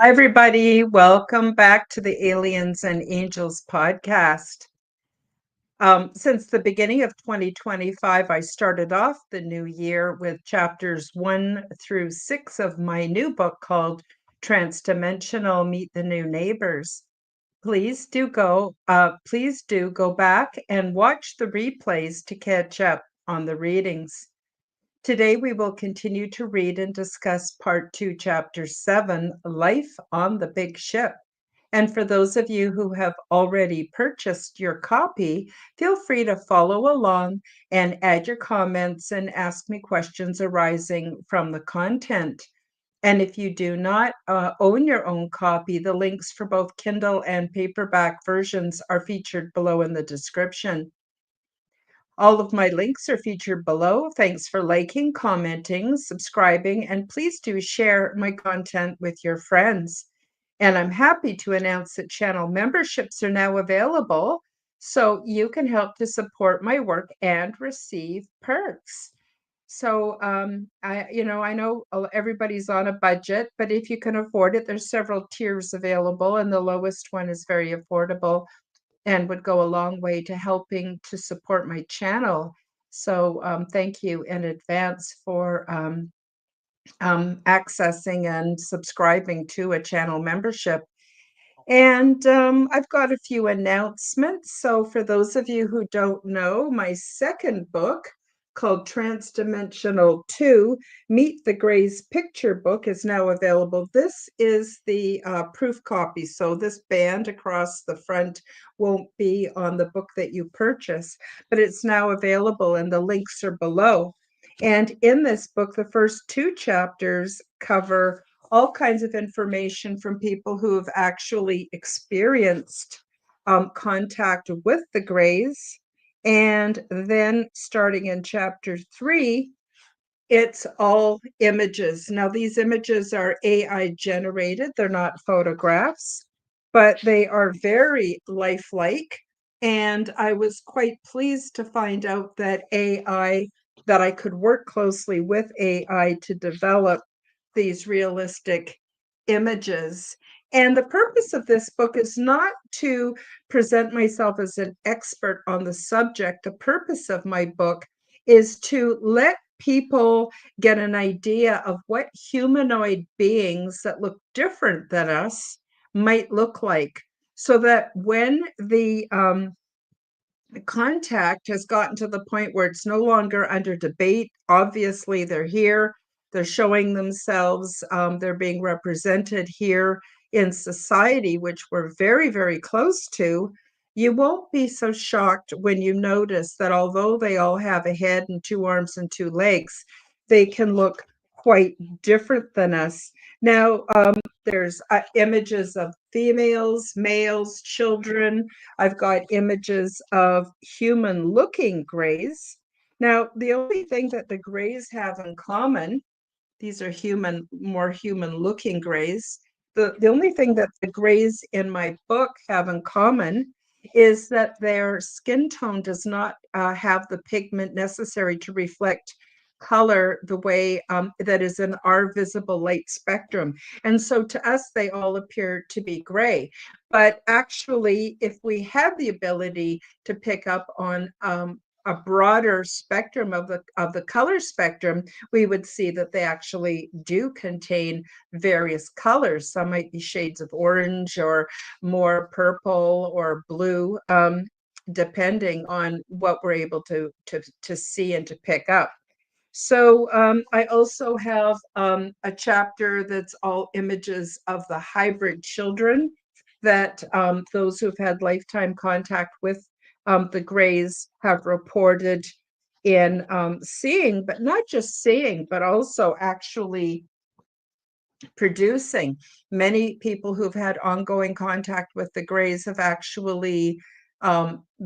Hi, everybody. Welcome back to the Aliens and Angels podcast. Since the beginning of 2025, I started off the new year with chapters 1 through 6 of my new book called Transdimensional Meet the New Neighbors. Please do go back and watch the replays to catch up on the readings. Today, we will continue to read and discuss Part 2, Chapter 7, Life on the Big Ship. And for those of you who have already purchased your copy, feel free to follow along and add your comments and ask me questions arising from the content. And if you do not own your own copy, the links for both Kindle and paperback versions are featured below in the description. All of my links are featured below. Thanks for liking, commenting, subscribing, and please do share my content with your friends. And I'm happy to announce that channel memberships are now available, so you can help to support my work and receive perks. So I know everybody's on a budget, but if you can afford it, there's several tiers available, and the lowest one is very affordable and would go a long way to helping to support my channel. So thank you in advance for accessing and subscribing to a channel membership. And I've got a few announcements. So for those of you who don't know, my second book called Transdimensional 2, Meet the Greys picture book is now available. This is the proof copy. So this band across the front won't be on the book that you purchase, but it's now available and the links are below. And in this book, the first two chapters cover all kinds of information from people who have actually experienced contact with the Greys. And then starting in chapter 3, it's all images. Now, these images are AI generated, they're not photographs, but they are very lifelike. And I was quite pleased to find out that I could work closely with AI to develop these realistic images. And the purpose of this book is not to present myself as an expert on the subject. The purpose of my book is to let people get an idea of what humanoid beings that look different than us might look like, so that when the contact has gotten to the point where it's no longer under debate. Obviously, they're here, they're showing themselves, they're being represented here in society, which we're very, very close to. You won't be so shocked when you notice that although they all have a head and two arms and two legs, they can look quite different than us. Now, there's images of females, males, children. I've got images of human-looking Greys. Now, the only thing that the Greys have in common, these are more human-looking Greys. The only thing that the Greys in my book have in common is that their skin tone does not have the pigment necessary to reflect color the way that is in our visible light spectrum. And so to us, they all appear to be gray. But actually, if we had the ability to pick up on a broader spectrum of the color spectrum, we would see that they actually do contain various colors. Some might be shades of orange or more purple or blue, depending on what we're able to see and to pick up. So I also have a chapter that's all images of the hybrid children that those who've had lifetime contact with the Greys have reported in seeing, but not just seeing, but also actually producing. Many people who've had ongoing contact with the Greys have actually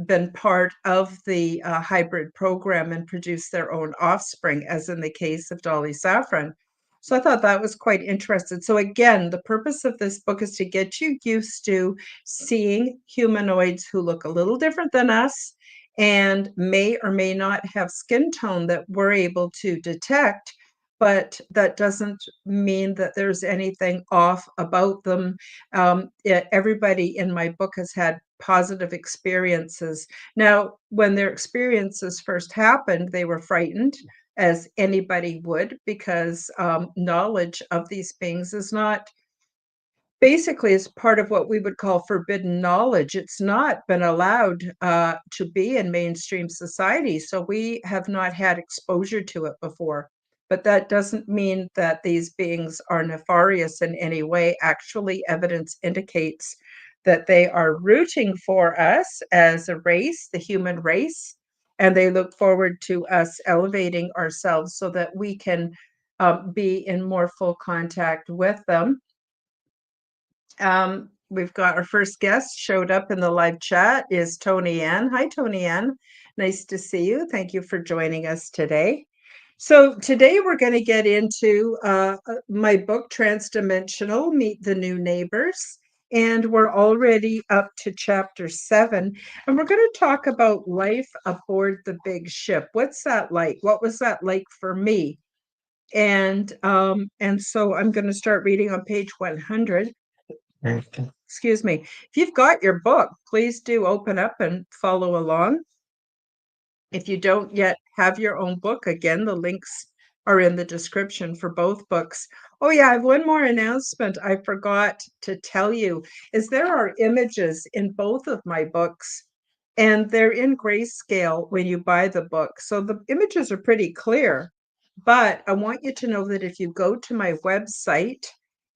been part of the hybrid program and produced their own offspring, as in the case of Dolly Saffron. So I thought that was quite interesting. So again, the purpose of this book is to get you used to seeing humanoids who look a little different than us and may or may not have skin tone that we're able to detect, but that doesn't mean that there's anything off about them. Everybody in my book has had positive experiences. Now, when their experiences first happened, they were frightened, as anybody would, because knowledge of these beings is not basically is part of what we would call forbidden knowledge. It's not been allowed to be in mainstream society, so we have not had exposure to it before. But that doesn't mean that these beings are nefarious in any way. Actually, evidence indicates that they are rooting for us as a race, the human race, and they look forward to us elevating ourselves so that we can be in more full contact with them. We've got our first guest showed up in the live chat is Tony Ann. Hi, Tony Ann. Nice to see you. Thank you for joining us today. So today we're going to get into my book, Transdimensional, Meet the New Neighbors. And we're already up to chapter 7. And we're going to talk about life aboard the big ship. What's that like? What was that like for me? And so I'm going to start reading on page 100. Excuse me. If you've got your book, please do open up and follow along. If you don't yet have your own book, again, the links are in the description for both books. Oh yeah, I have one more announcement I forgot to tell you, is there are images in both of my books, and they're in grayscale when you buy the book. So the images are pretty clear, but I want you to know that if you go to my website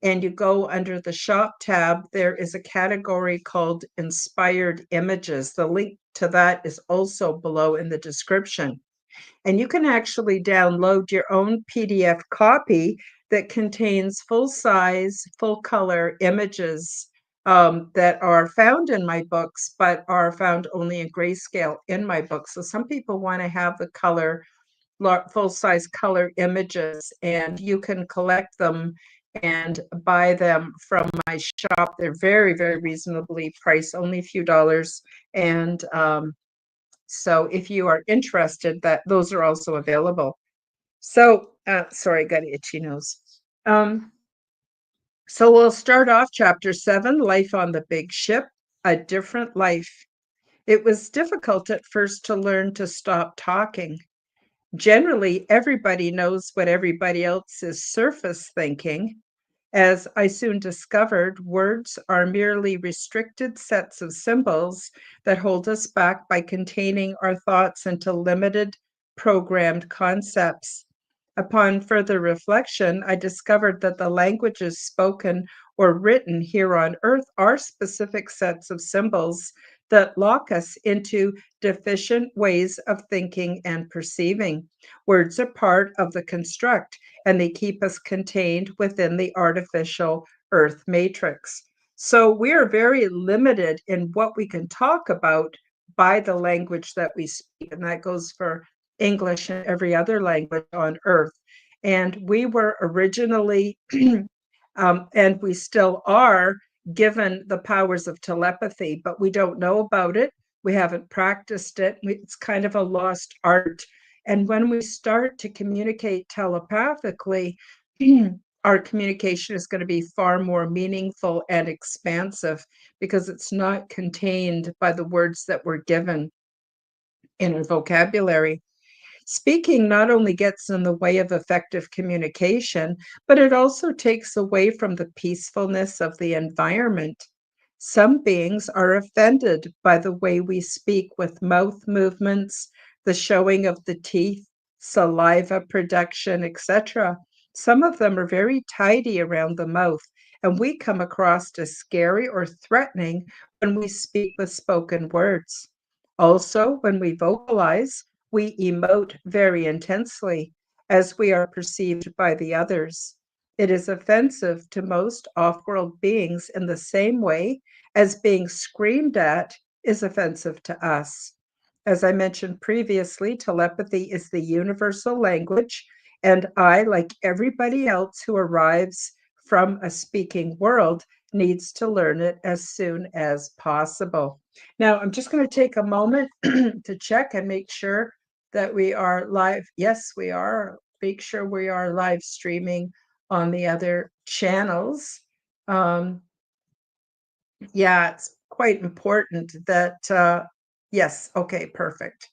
and you go under the shop tab, there is a category called inspired images. The link to that is also below in the description. And you can actually download your own PDF copy that contains full size, full color images that are found in my books, but are found only in grayscale in my books. So some people want to have the color, full size color images, and you can collect them and buy them from my shop. They're very, very reasonably priced, only a few dollars. And so if you are interested, that those are also available. So, sorry, I got an itchy nose. So we'll start off chapter 7, Life on the Big Ship, A Different Life. It was difficult at first to learn to stop talking. Generally, everybody knows what everybody else is surface thinking. As I soon discovered, words are merely restricted sets of symbols that hold us back by containing our thoughts into limited, programmed concepts. Upon further reflection, I discovered that the languages spoken or written here on Earth are specific sets of symbols that lock us into deficient ways of thinking and perceiving. Words are part of the construct, and they keep us contained within the artificial Earth matrix. So we are very limited in what we can talk about by the language that we speak, and that goes for English and every other language on Earth. And we were originally, and we still are, given the powers of telepathy, but we don't know about it. We haven't practiced it. It's kind of a lost art. And when we start to communicate telepathically, our communication is going to be far more meaningful and expansive because it's not contained by the words that we're given in our vocabulary. Speaking not only gets in the way of effective communication, but it also takes away from the peacefulness of the environment. Some beings are offended by the way we speak with mouth movements, the showing of the teeth, saliva production, etc. Some of them are very tidy around the mouth, and we come across as scary or threatening when we speak with spoken words. Also, when we vocalize, we emote very intensely as we are perceived by the others. It is offensive to most off-world beings in the same way as being screamed at is offensive to us. As I mentioned previously, telepathy is the universal language, and I, like everybody else who arrives from a speaking world, needs to learn it as soon as possible. Now, I'm just going to take a moment to check and make sure that we are live. Yes, we are. make sure we are live streaming on the other channels. Um, yeah, it's quite important that, yes, okay, perfect.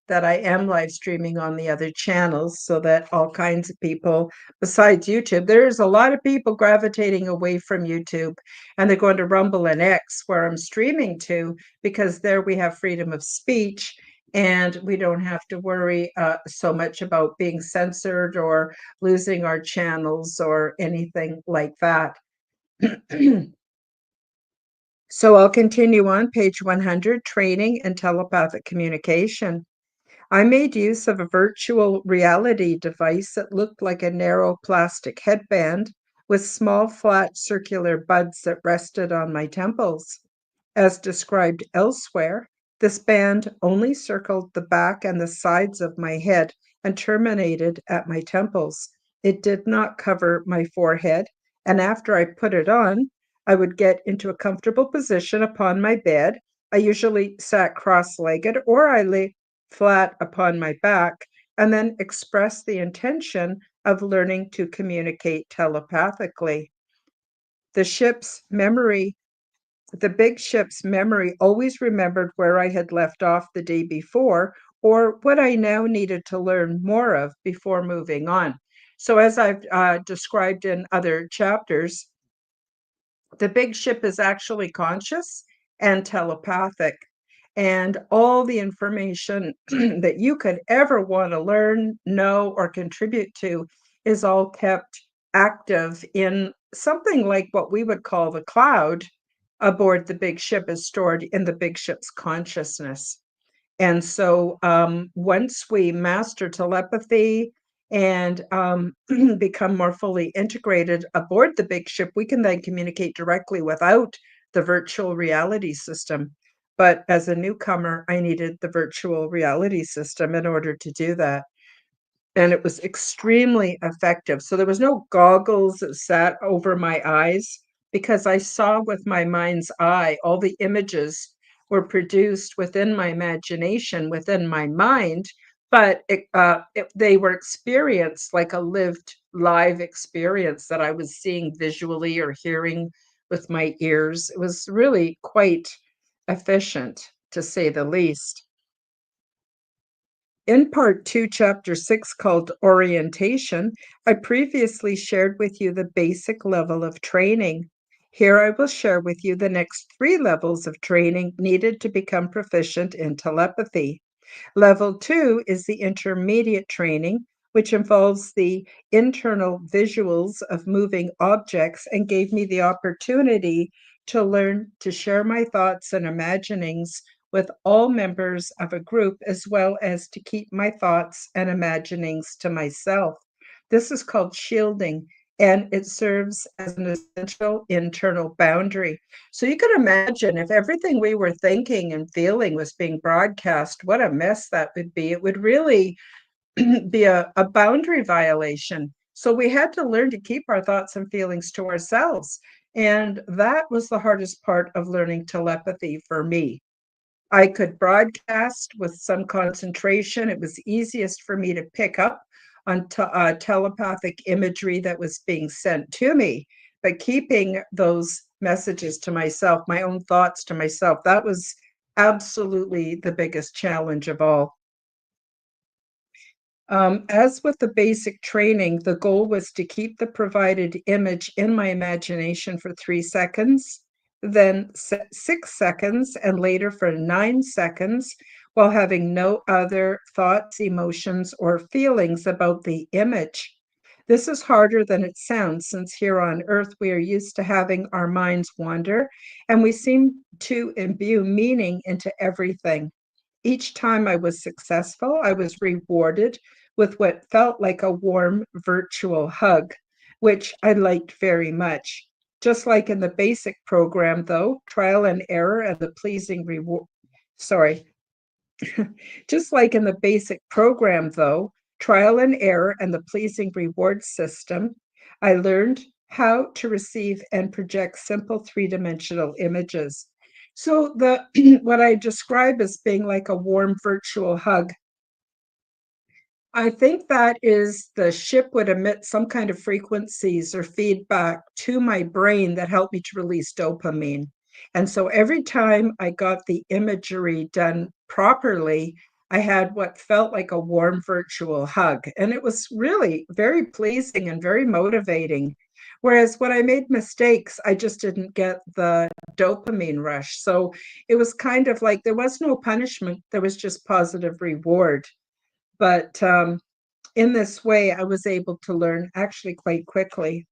That I am live streaming on the other channels so that all kinds of people besides YouTube, there's a lot of people gravitating away from YouTube and they're going to Rumble and X where I'm streaming to because there we have freedom of speech and we don't have to worry so much about being censored or losing our channels or anything like that. So I'll continue on page 100, training and telepathic communication. I made use of a virtual reality device that looked like a narrow plastic headband with small flat circular buds that rested on my temples. As described elsewhere, this band only circled the back and the sides of my head and terminated at my temples. It did not cover my forehead, and after I put it on, I would get into a comfortable position upon my bed. I usually sat cross-legged or I lay flat upon my back and then express the intention of learning to communicate telepathically. The ship's memory the big ship's memory always remembered where I had left off the day before or what I now needed to learn more of before moving on. So, as I've described in other chapters, the big ship is actually conscious and telepathic. And all the information that you could ever want to learn, know, or contribute to is all kept active in something like what we would call the cloud aboard the big ship is stored in the big ship's consciousness. And so once we master telepathy and become more fully integrated aboard the big ship, we can then communicate directly without the virtual reality system. But as a newcomer, I needed the virtual reality system in order to do that. And it was extremely effective. So there was no goggles that sat over my eyes because I saw with my mind's eye all the images were produced within my imagination, within my mind, but they were experienced like a lived live experience that I was seeing visually or hearing with my ears. It was really quite efficient, to say the least. In part 2, chapter 6, called Orientation, I previously shared with you the basic level of training. Here I will share with you the next 3 levels of training needed to become proficient in telepathy. Level 2 is the intermediate training, which involves the internal visuals of moving objects and gave me the opportunity to learn to share my thoughts and imaginings with all members of a group, as well as to keep my thoughts and imaginings to myself. This is called shielding, and it serves as an essential internal boundary. So you can imagine if everything we were thinking and feeling was being broadcast, what a mess that would be. It would really be a boundary violation. So we had to learn to keep our thoughts and feelings to ourselves. And that was the hardest part of learning telepathy for me. I could broadcast with some concentration. It was easiest for me to pick up on telepathic imagery that was being sent to me. But keeping those messages to myself, my own thoughts to myself, that was absolutely the biggest challenge of all. As with the basic training, the goal was to keep the provided image in my imagination for 3 seconds, then 6 seconds, and later for 9 seconds, while having no other thoughts, emotions, or feelings about the image. This is harder than it sounds, since here on Earth we are used to having our minds wander, and we seem to imbue meaning into everything. Each time I was successful, I was rewarded with what felt like a warm virtual hug, which I liked very much. Just like in the basic program, though, trial and error and the pleasing reward. Sorry. Just like in the basic program, though, trial and error and the pleasing reward system, I learned how to receive and project simple 3-dimensional images. So the what I describe as being like a warm virtual hug I think that is the ship would emit some kind of frequencies or feedback to my brain that helped me to release dopamine. And so every time I got the imagery done properly, I had what felt like a warm virtual hug. And it was really very pleasing and very motivating. Whereas when I made mistakes, I just didn't get the dopamine rush. So it was kind of like there was no punishment, there was just positive reward. But in this way, I was able to learn actually quite quickly.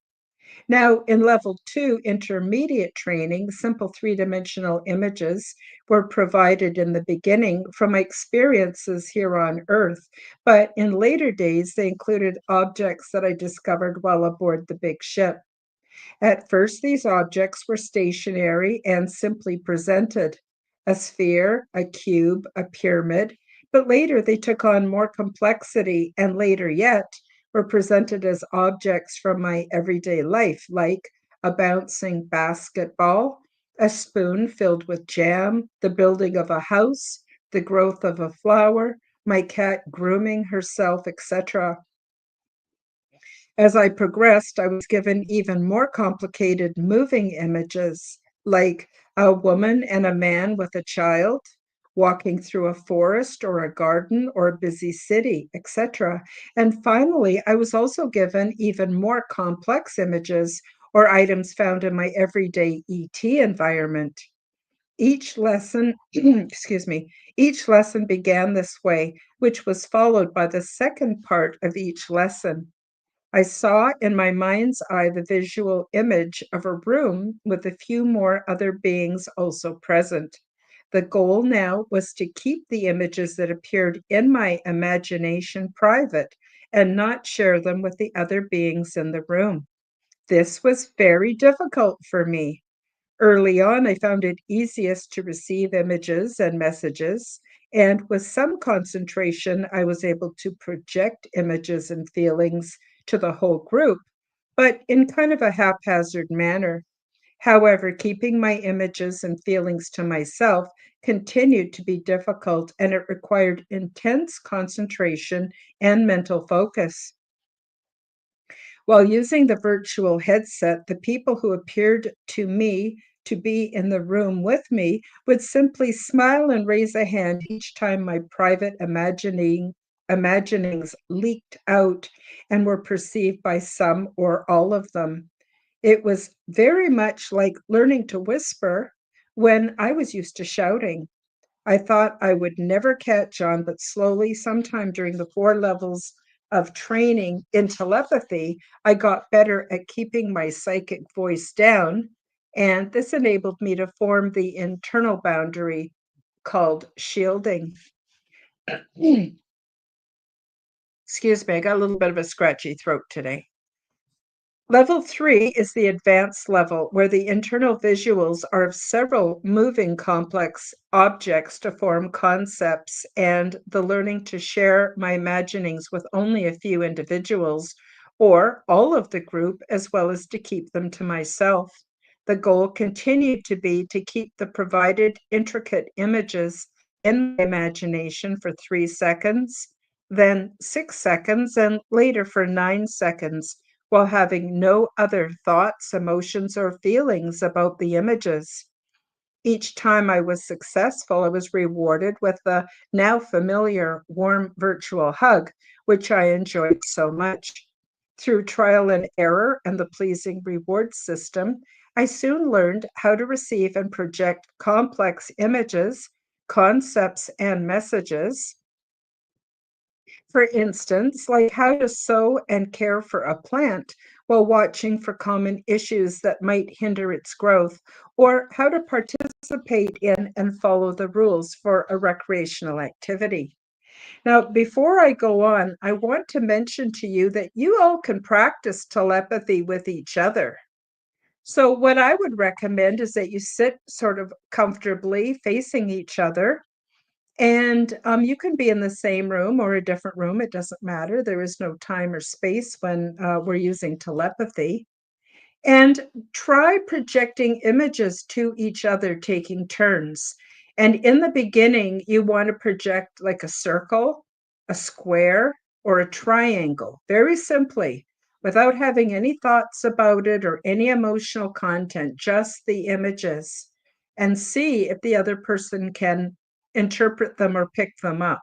Now, in level two, intermediate training, simple three-dimensional images were provided in the beginning from my experiences here on Earth, but in later days, they included objects that I discovered while aboard the big ship. At first, these objects were stationary and simply presented a sphere, a cube, a pyramid, but later they took on more complexity and later yet were presented as objects from my everyday life, like a bouncing basketball, a spoon filled with jam, the building of a house, the growth of a flower, my cat grooming herself, etc. As I progressed, I was given even more complicated moving images, like a woman and a man with a child walking through a forest or a garden or a busy city, etc. And finally, I was also given even more complex images or items found in my everyday ET environment. Each lesson, excuse me, each lesson began this way, which was followed by the second part of each lesson. I saw in my mind's eye the visual image of a room with a few more other beings also present. The goal now was to keep the images that appeared in my imagination private and not share them with the other beings in the room. This was very difficult for me. Early on, I found it easiest to receive images and messages, and with some concentration, I was able to project images and feelings to the whole group, but in kind of a haphazard manner. However, keeping my images and feelings to myself continued to be difficult, and it required intense concentration and mental focus. While using the virtual headset, the people who appeared to me to be in the room with me would simply smile and raise a hand each time my private imaginings leaked out and were perceived by some or all of them. It was very much like learning to whisper when I was used to shouting. I thought I would never catch on, but slowly, sometime during the 4 levels of training in telepathy, I got better at keeping my psychic voice down. And this enabled me to form the internal boundary called shielding. Excuse me, I got a little bit of a scratchy throat today. Level three is the advanced level where the internal visuals are of several moving complex objects to form concepts and the learning to share my imaginings with only a few individuals or all of the group, as well as to keep them to myself. The goal continued to be to keep the provided intricate images in my imagination for 3 seconds, then 6 seconds, and later for 9 seconds while having no other thoughts, emotions, or feelings about the images. Each time I was successful, I was rewarded with the now familiar warm virtual hug, which I enjoyed so much. Through trial and error and the pleasing reward system, I soon learned how to receive and project complex images, concepts, and messages. For instance, like how to sow and care for a plant while watching for common issues that might hinder its growth, or how to participate in and follow the rules for a recreational activity. Now, before I go on, I want to mention to you that you all can practice telepathy with each other. So, what I would recommend is that you sit sort of comfortably facing each other and you can be in the same room or a different room. It doesn't matter. There is no time or space when we're using telepathy. And try projecting images to each other, taking turns. And in the beginning, you want to project like a circle, a square, or a triangle, very simply, without having any thoughts about it or any emotional content, just the images, and see if the other person can interpret them or pick them up.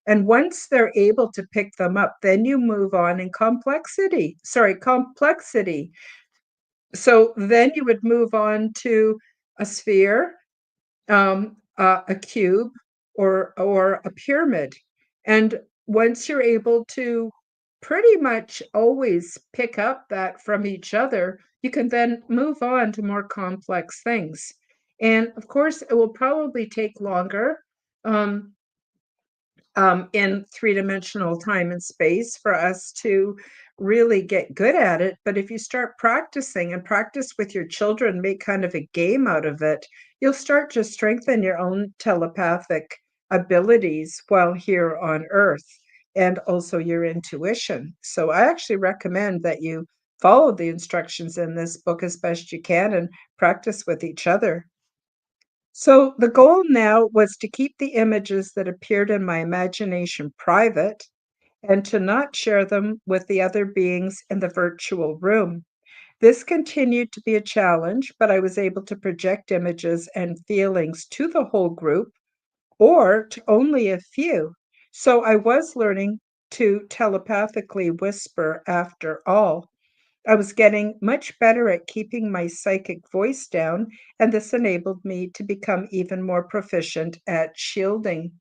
And once they're able to pick them up, then you move on in complexity. So then you would move on to a sphere, a cube, or a pyramid. And once you're able to pretty much always pick up that from each other, you can then move on to more complex things. And of course, it will probably take longer. Um, in three-dimensional time and space for us to really get good at it. But if you start practicing and practice with your children, make kind of a game out of it, you'll start to strengthen your own telepathic abilities while here on Earth and also your intuition. So I actually recommend that you follow the instructions in this book as best you can and practice with each other. So the goal now was to keep the images that appeared in my imagination private and to not share them with the other beings in the virtual room. This continued to be a challenge, but I was able to project images and feelings to the whole group or to only a few. So I was learning to telepathically whisper after all. I was getting much better at keeping my psychic voice down, and this enabled me to become even more proficient at shielding.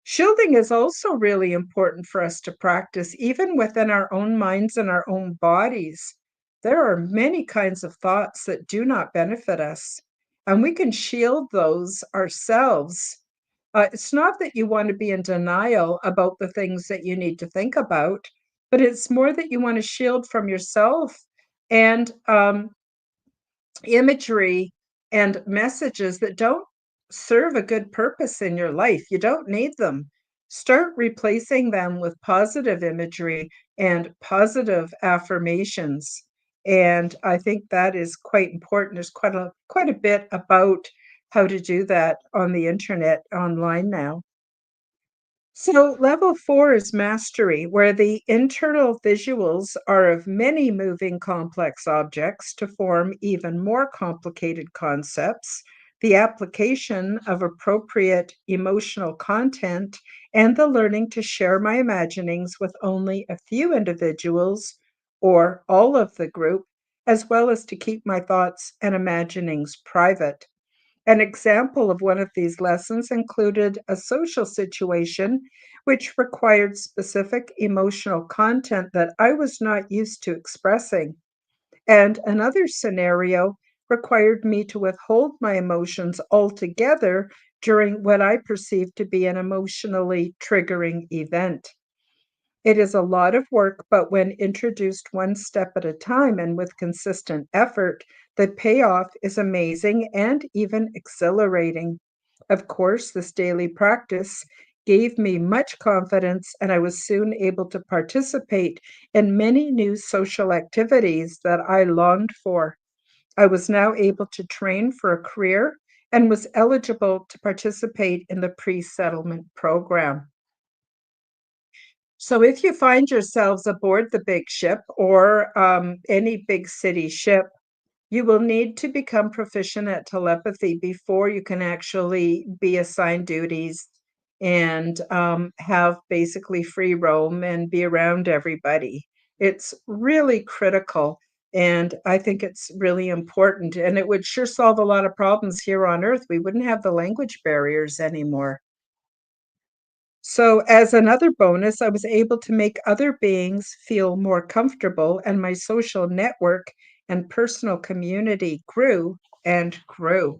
Shielding is also really important for us to practice, even within our own minds and our own bodies. There are many kinds of thoughts that do not benefit us, and we can shield those ourselves. It's not that you want to be in denial about the things that you need to think about, but it's more that you want to shield from yourself and imagery and messages that don't serve a good purpose in your life. You don't need them. Start replacing them with positive imagery and positive affirmations. And I think that is quite important. There's quite a bit about how to do that on the internet online now. So, level 4 is mastery, where the internal visuals are of many moving complex objects to form even more complicated concepts, the application of appropriate emotional content, and the learning to share my imaginings with only a few individuals or all of the group, as well as to keep my thoughts and imaginings private. An example of one of these lessons included a social situation which required specific emotional content that I was not used to expressing. And another scenario required me to withhold my emotions altogether during what I perceived to be an emotionally triggering event. It is a lot of work, but when introduced one step at a time and with consistent effort, the payoff is amazing and even exhilarating. Of course, this daily practice gave me much confidence, and I was soon able to participate in many new social activities that I longed for. I was now able to train for a career and was eligible to participate in the pre settlement program. So if you find yourselves aboard the big ship or any big city ship, you will need to become proficient at telepathy before you can actually be assigned duties and have basically free roam and be around everybody. It's really critical. And I think it's really important. And it would sure solve a lot of problems here on Earth. We wouldn't have the language barriers anymore. So, as another bonus, I was able to make other beings feel more comfortable, and my social network and personal community grew and grew.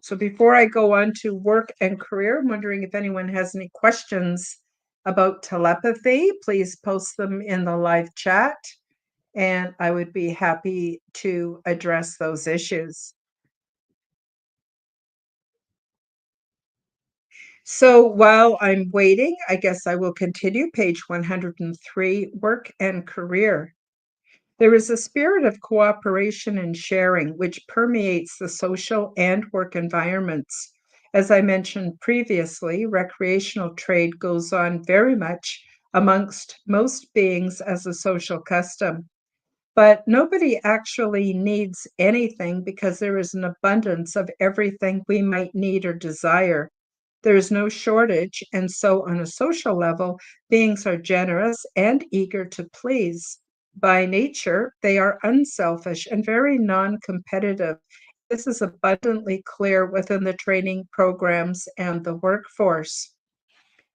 So, before I go on to work and career, I'm wondering if anyone has any questions about telepathy. Please post them in the live chat, and I would be happy to address those issues. So while I'm waiting, I guess I will continue. Page 103, work and career. There is a spirit of cooperation and sharing which permeates the social and work environments. As I mentioned previously, recreational trade goes on very much amongst most beings as a social custom. But nobody actually needs anything because there is an abundance of everything we might need or desire. There is no shortage, and so on a social level, beings are generous and eager to please. By nature, they are unselfish and very non competitive. This is abundantly clear within the training programs and the workforce.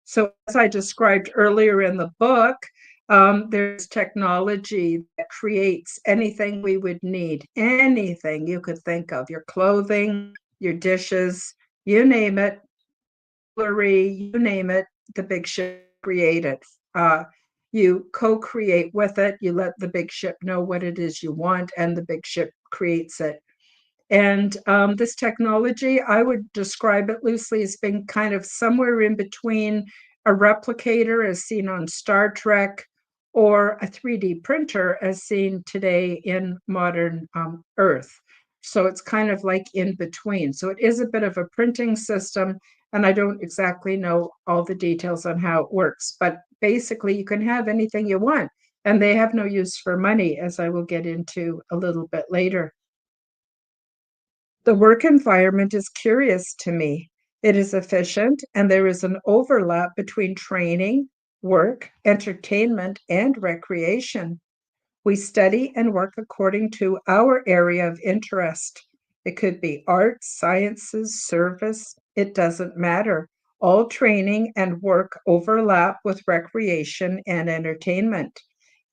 So, as I described earlier in the book, there's technology that creates anything we would need, anything you could think of, your clothing, your dishes, you name it, jewelry, you name it, the big ship create it. You co-create with it, you let the big ship know what it is you want, and the big ship creates it. And this technology, I would describe it loosely as being kind of somewhere in between a replicator as seen on Star Trek or a 3D printer as seen today in modern Earth. So it's kind of like in between. So it is a bit of a printing system, and I don't exactly know all the details on how it works, but basically you can have anything you want, and they have no use for money, as I will get into a little bit later. The work environment is curious to me. It is efficient, and there is an overlap between training, work, entertainment, and recreation. We study and work according to our area of interest. It could be arts, sciences, service, it doesn't matter. All training and work overlap with recreation and entertainment.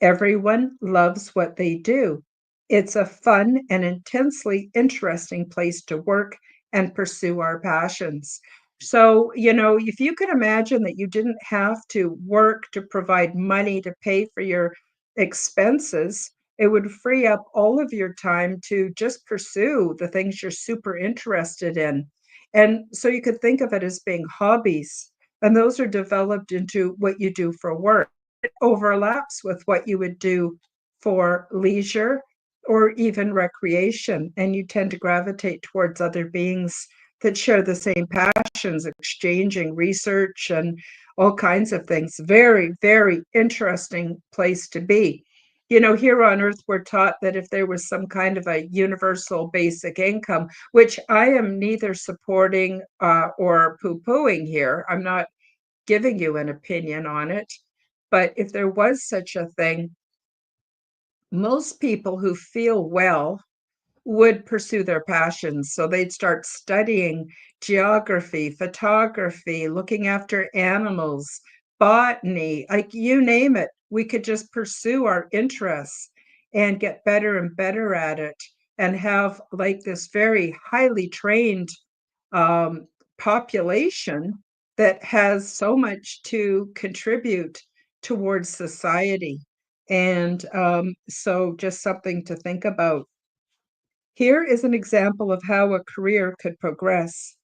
Everyone loves what they do. It's a fun and intensely interesting place to work and pursue our passions. So, if you could imagine that you didn't have to work to provide money to pay for your expenses, it would free up all of your time to just pursue the things you're super interested in. And so you could think of it as being hobbies, and those are developed into what you do for work. It overlaps with what you would do for leisure or even recreation, and you tend to gravitate towards other beings that share the same passions, exchanging research and all kinds of things. Very, very interesting place to be. Here on Earth, we're taught that if there was some kind of a universal basic income, which I am neither supporting or poo pooing here, I'm not giving you an opinion on it. But if there was such a thing, most people who feel well would pursue their passions. So they'd start studying geography, photography, looking after animals, botany, like you name it. We could just pursue our interests and get better and better at it and have like this very highly trained um, population that has so much to contribute towards society. And so just something to think about. Here is an example of how a career could progress.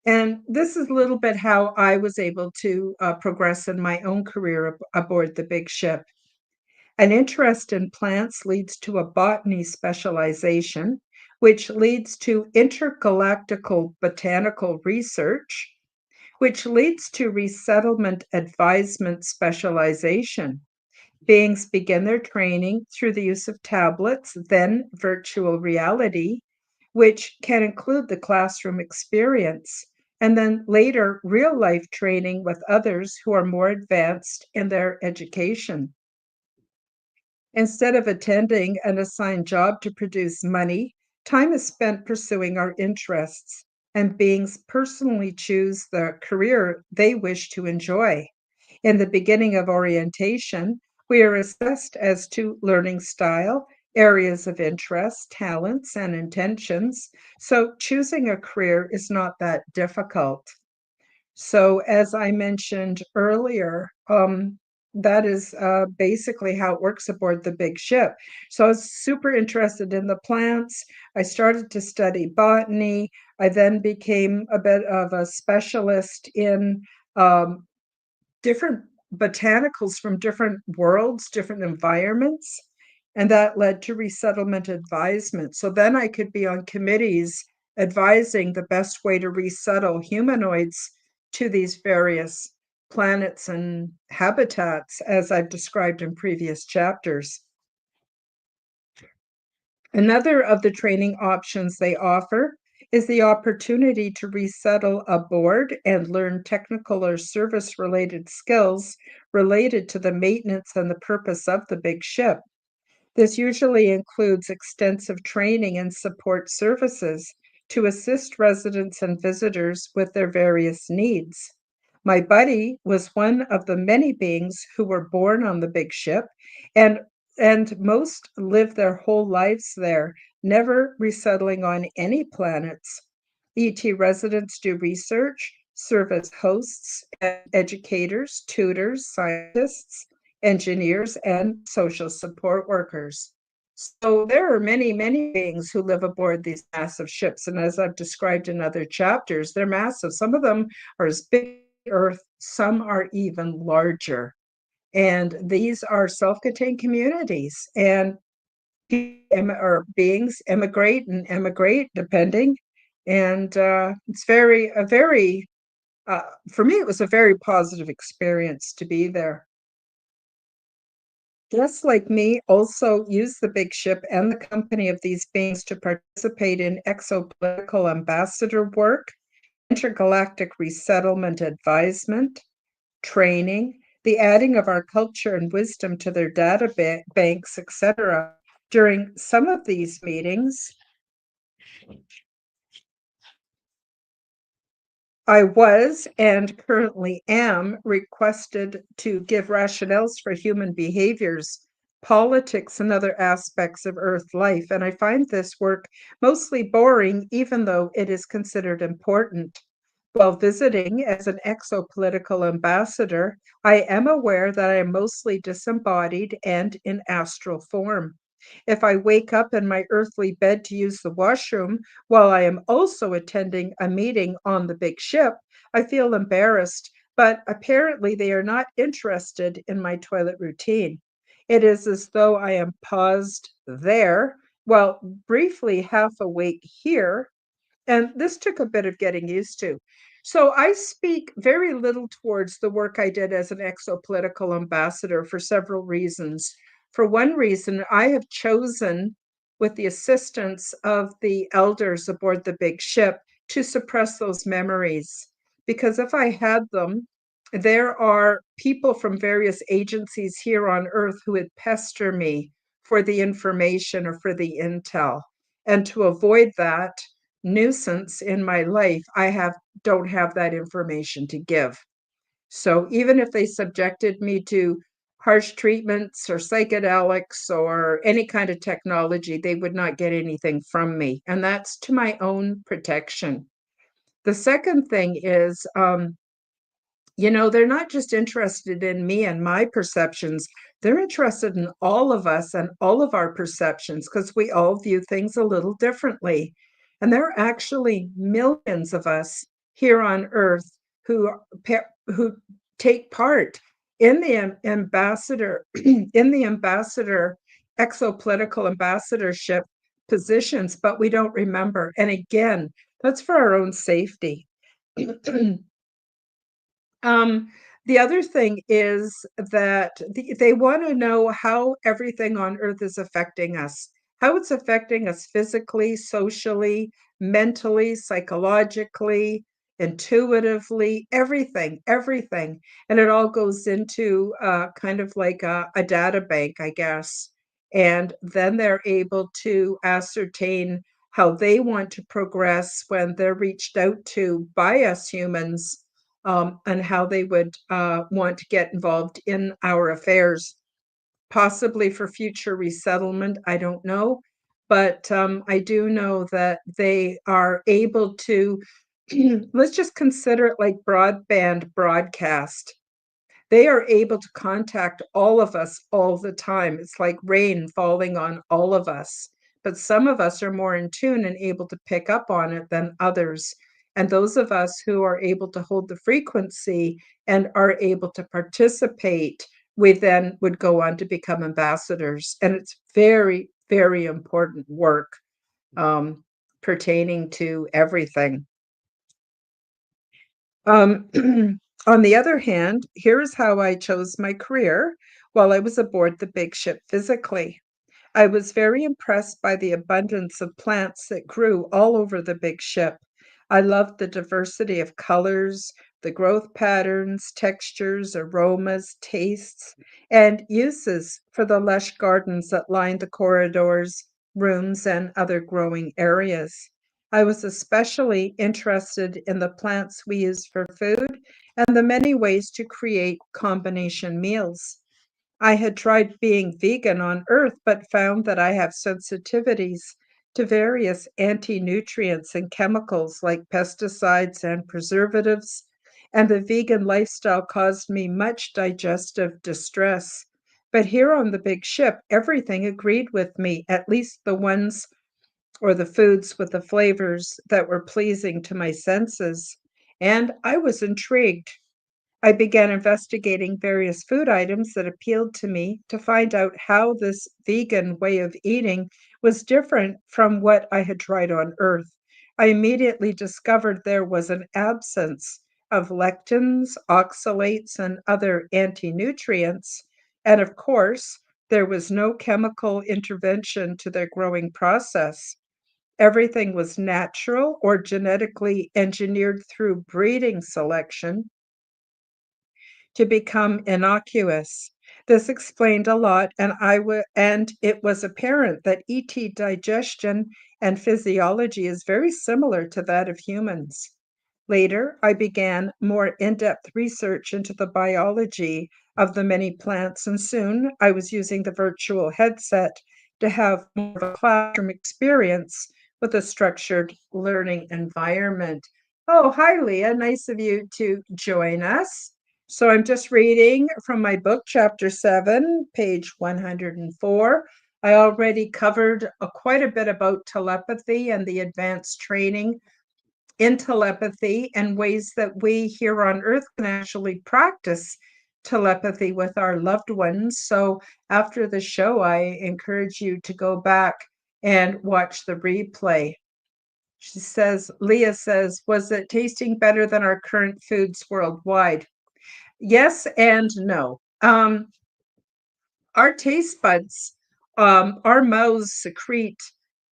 And this is a little bit how I was able to progress in my own career aboard the big ship. An interest in plants leads to a botany specialization, which leads to intergalactical botanical research, which leads to resettlement advisement specialization. Beings begin their training through the use of tablets, then virtual reality, which can include the classroom experience, and then later real life training with others who are more advanced in their education. Instead of attending an assigned job to produce money, time is spent pursuing our interests, and beings personally choose the career they wish to enjoy. In the beginning of orientation, we are assessed as to learning style, areas of interest, talents, and intentions. So choosing a career is not that difficult. So, as I mentioned earlier, that is basically how it works aboard the big ship. So, I was super interested in the plants. I started to study botany. I then became a bit of a specialist in um, different botanicals from different worlds, different environments, and that led to resettlement advisement. So then I could be on committees advising the best way to resettle humanoids to these various planets and habitats, as I've described in previous chapters. Another of the training options they offer is the opportunity to resettle aboard and learn technical or service-related skills related to the maintenance and the purpose of the big ship. This usually includes extensive training and support services to assist residents and visitors with their various needs. My buddy was one of the many beings who were born on the big ship, and most live their whole lives there, never resettling on any planets. ET residents do research, serve as hosts, educators, tutors, scientists, engineers, and social support workers. So there are many, many beings who live aboard these massive ships. And as I've described in other chapters, they're massive. Some of them are as big as Earth, some are even larger. And these are self-contained communities. And or beings emigrate and emigrate depending. And it's for me, it was a very positive experience to be there. Guests like me also use the big ship and the company of these beings to participate in exopolitical ambassador work, intergalactic resettlement advisement, training, the adding of our culture and wisdom to their data banks, etc. During some of these meetings, I was and currently am requested to give rationales for human behaviors, politics, and other aspects of Earth life. And I find this work mostly boring, even though it is considered important. While visiting as an exopolitical ambassador, I am aware that I am mostly disembodied and in astral form. If I wake up in my earthly bed to use the washroom while I am also attending a meeting on the big ship, I feel embarrassed, but apparently they are not interested in my toilet routine. It is as though I am paused there, while briefly half awake here, and this took a bit of getting used to. So I speak very little towards the work I did as an exopolitical ambassador for several reasons. For one reason, I have chosen, with the assistance of the elders aboard the big ship, to suppress those memories. Because if I had them, there are people from various agencies here on Earth who would pester me for the information or for the intel. And to avoid that, nuisance in my life, don't have that information to give. So even if they subjected me to harsh treatments or psychedelics or any kind of technology, they would not get anything from me. And that's to my own protection. The second thing is, they're not just interested in me and my perceptions, they're interested in all of us and all of our perceptions because we all view things a little differently. And there are actually millions of us here on Earth who take part in the ambassador in the ambassador exopolitical ambassadorship positions, but we don't remember. And again, that's for our own safety. Um, the other thing is that they want to know how everything on Earth is affecting us, how it's affecting us physically, socially, mentally, psychologically, intuitively, everything, everything. And it all goes into kind of like a data bank, I guess. And then they're able to ascertain how they want to progress when they're reached out to by us humans, and how they would want to get involved in our affairs, possibly for future resettlement. I don't know. But I do know that they are able to, let's just consider it like broadband broadcast. They are able to contact all of us all the time. It's like rain falling on all of us. But some of us are more in tune and able to pick up on it than others. And those of us who are able to hold the frequency and are able to participate, we then would go on to become ambassadors. And it's very, very important work, pertaining to everything. Um, On the other hand, here is how I chose my career while I was aboard the big ship physically. I was very impressed by the abundance of plants that grew all over the big ship. I loved the diversity of colors, the growth patterns, textures, aromas, tastes, and uses for the lush gardens that lined the corridors, rooms, and other growing areas. I was especially interested in the plants we use for food and the many ways to create combination meals. I had tried being vegan on Earth, but found that I have sensitivities to various anti nutrients and chemicals like pesticides and preservatives, and the vegan lifestyle caused me much digestive distress. But here on the big ship, everything agreed with me, at least the ones or the foods with the flavors that were pleasing to my senses. And I was intrigued. I began investigating various food items that appealed to me to find out how this vegan way of eating was different from what I had tried on Earth. I immediately discovered there was an absence of lectins, oxalates, and other anti nutrients. And of course, there was no chemical intervention to their growing process. Everything was natural or genetically engineered through breeding selection to become innocuous. This explained a lot, and it was apparent that ET digestion and physiology is very similar to that of humans. Later, I began more in depth research into the biology of the many plants, and soon I was using the virtual headset to have more of a classroom experience with a structured learning environment. Oh, hi, Leah. Nice of you to join us. So I'm just reading from my book, Chapter 7, page 104. I already covered quite a bit about telepathy and the advanced training in telepathy and ways that we here on Earth can actually practice telepathy with our loved ones. So after the show, I encourage you to go back and watch the replay. Leah says, was it tasting better than our current foods worldwide? Yes and no. Our taste buds, our mouths secrete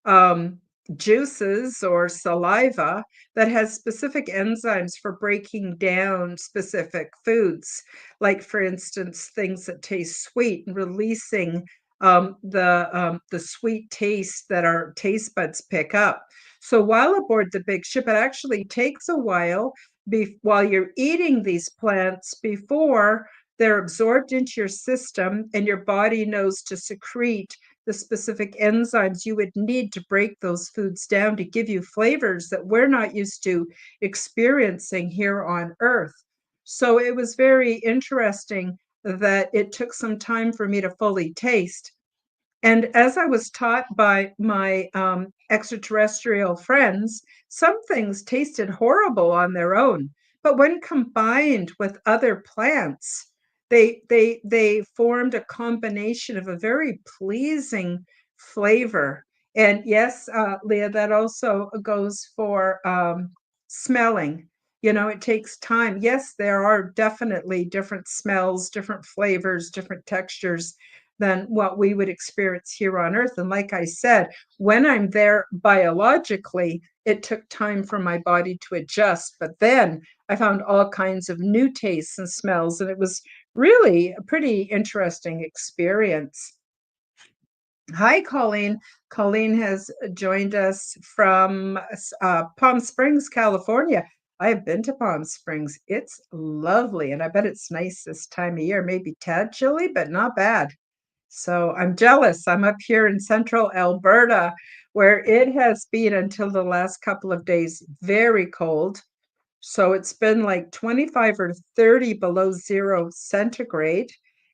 um, juices or saliva that has specific enzymes for breaking down specific foods, like, for instance, things that taste sweet and releasing the sweet taste that our taste buds pick up. So while aboard the big ship, it actually takes a while while you're eating these plants before they're absorbed into your system, and your body knows to secrete the specific enzymes you would need to break those foods down to give you flavors that we're not used to experiencing here on Earth. So it was very interesting that it took some time for me to fully taste. And as I was taught by my extraterrestrial friends, some things tasted horrible on their own, but when combined with other plants, they formed a combination of a very pleasing flavor. And yes, Leah, that also goes for smelling. You know, it takes time. Yes, there are definitely different smells, different flavors, different textures than what we would experience here on Earth. And like I said, when I'm there biologically, it took time for my body to adjust. But then I found all kinds of new tastes and smells, and it was really a pretty interesting experience. Hi, Colleen. Colleen has joined us from Palm Springs, California. I have been to Palm Springs. It's lovely, and I bet it's nice this time of year. Maybe tad chilly, but not bad. So I'm jealous. I'm up here in central Alberta, where it has been until the last couple of days very cold. So it's been like 25 or 30 below 0 centigrade.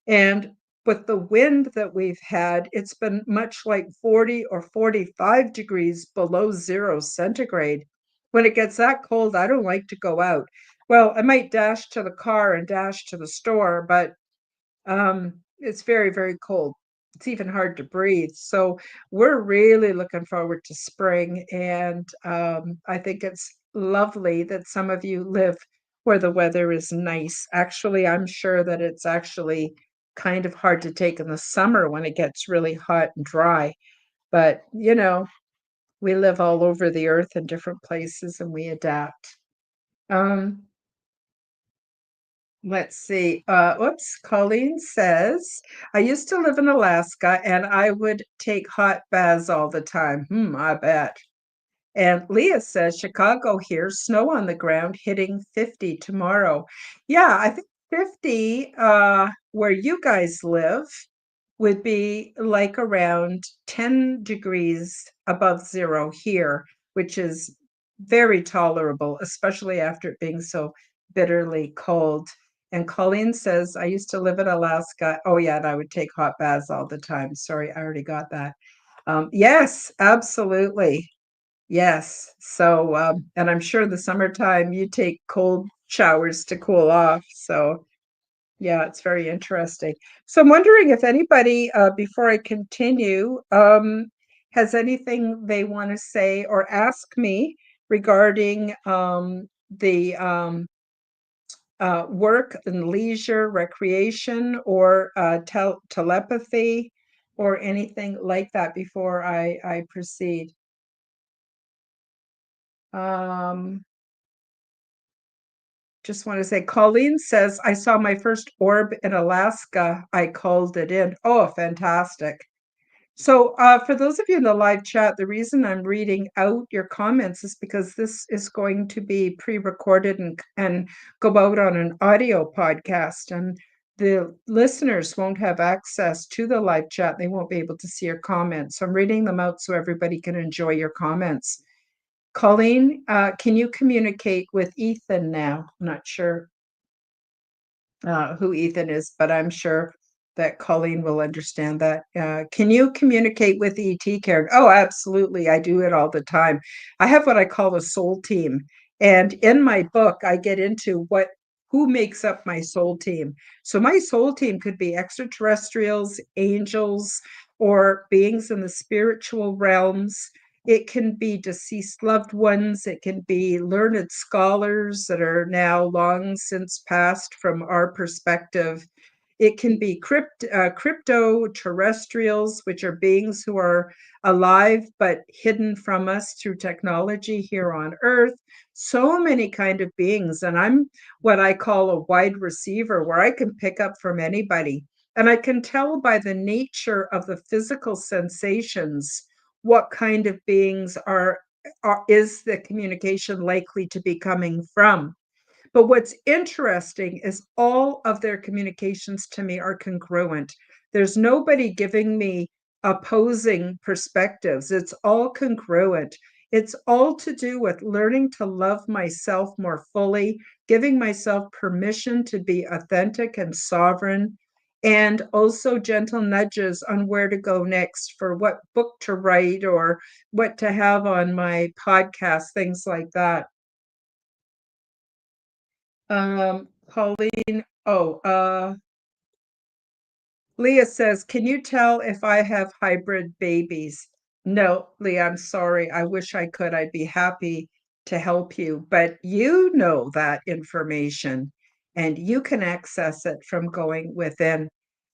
And with the wind that we've had, it's been much like 40 or 45 degrees below 0 centigrade. When it gets that cold, I don't like to go out. Well, I might dash to the car and dash to the store, but it's very, very cold. It's even hard to breathe. So we're really looking forward to spring. And I think it's lovely that some of you live where the weather is nice. Actually, I'm sure that it's actually kind of hard to take in the summer when it gets really hot and dry. But, we live all over the earth in different places and we adapt. Um, let's see. Colleen says, I used to live in Alaska and I would take hot baths all the time. I bet. And Leah says, Chicago here, snow on the ground hitting 50 tomorrow. Yeah, I think 50 where you guys live would be like around 10 degrees above zero here, which is very tolerable, especially after it being so bitterly cold. And Colleen says, I used to live in Alaska. Oh, yeah, and I would take hot baths all the time. Sorry, I already got that. Yes, absolutely. Yes. So, and I'm sure the summertime you take cold showers to cool off. So, yeah, it's very interesting. So I'm wondering if anybody, before I continue, has anything they want to say or ask me regarding the work and leisure, recreation, or telepathy, or anything like that before I proceed. Um, just want to say, Colleen says, I saw my first orb in Alaska. I called it in. Oh, fantastic. So, for those of you in the live chat, the reason I'm reading out your comments is because this is going to be pre-recorded and go out on an audio podcast, and the listeners won't have access to the live chat. They won't be able to see your comments. So I'm reading them out so everybody can enjoy your comments. Colleen, can you communicate with Ethan now? I'm not sure who Ethan is, but I'm sure that Colleen will understand that. Can you communicate with ET, Karen? Oh, absolutely. I do it all the time. I have what I call a soul team. And in my book, I get into who makes up my soul team. So my soul team could be extraterrestrials, angels, or beings in the spiritual realms. It can be deceased loved ones. It can be learned scholars that are now long since passed from our perspective. It can be crypto terrestrials, which are beings who are alive but hidden from us through technology here on Earth. So many kind of beings. And I'm what I call a wide receiver, where I can pick up from anybody. And I can tell by the nature of the physical sensations what kind of beings is the communication likely to be coming from. But what's interesting is all of their communications to me are congruent. There's nobody giving me opposing perspectives. It's all congruent. It's all to do with learning to love myself more fully, giving myself permission to be authentic and sovereign, and also gentle nudges on where to go next for what book to write or what to have on my podcast, things like that. Pauline, Leah says, can you tell if I have hybrid babies? No, Leah, I'm sorry. I wish I could. I'd be happy to help you, but you know that information and you can access it from going within.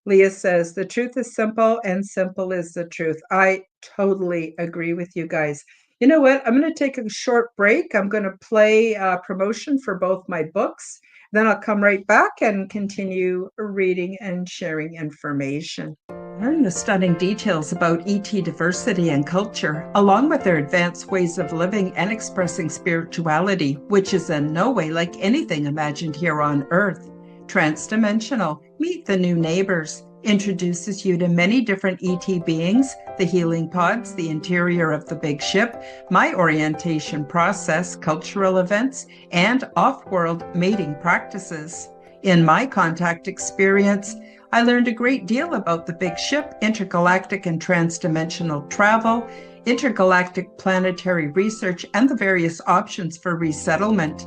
Leah says, the truth is simple and simple is the truth. I totally agree with you guys. You know what? I'm going to take a short break. I'm going to play promotion for both my books. Then I'll come right back and continue reading and sharing information. Learn the stunning details about ET diversity and culture, along with their advanced ways of living and expressing spirituality, which is in no way like anything imagined here on Earth. Transdimensional, Meet the New Neighbors, introduces you to many different ET beings, the healing pods, the interior of the big ship, my orientation process, cultural events, and off-world mating practices. In my contact experience, I learned a great deal about the big ship, intergalactic and transdimensional travel, intergalactic planetary research, and the various options for resettlement.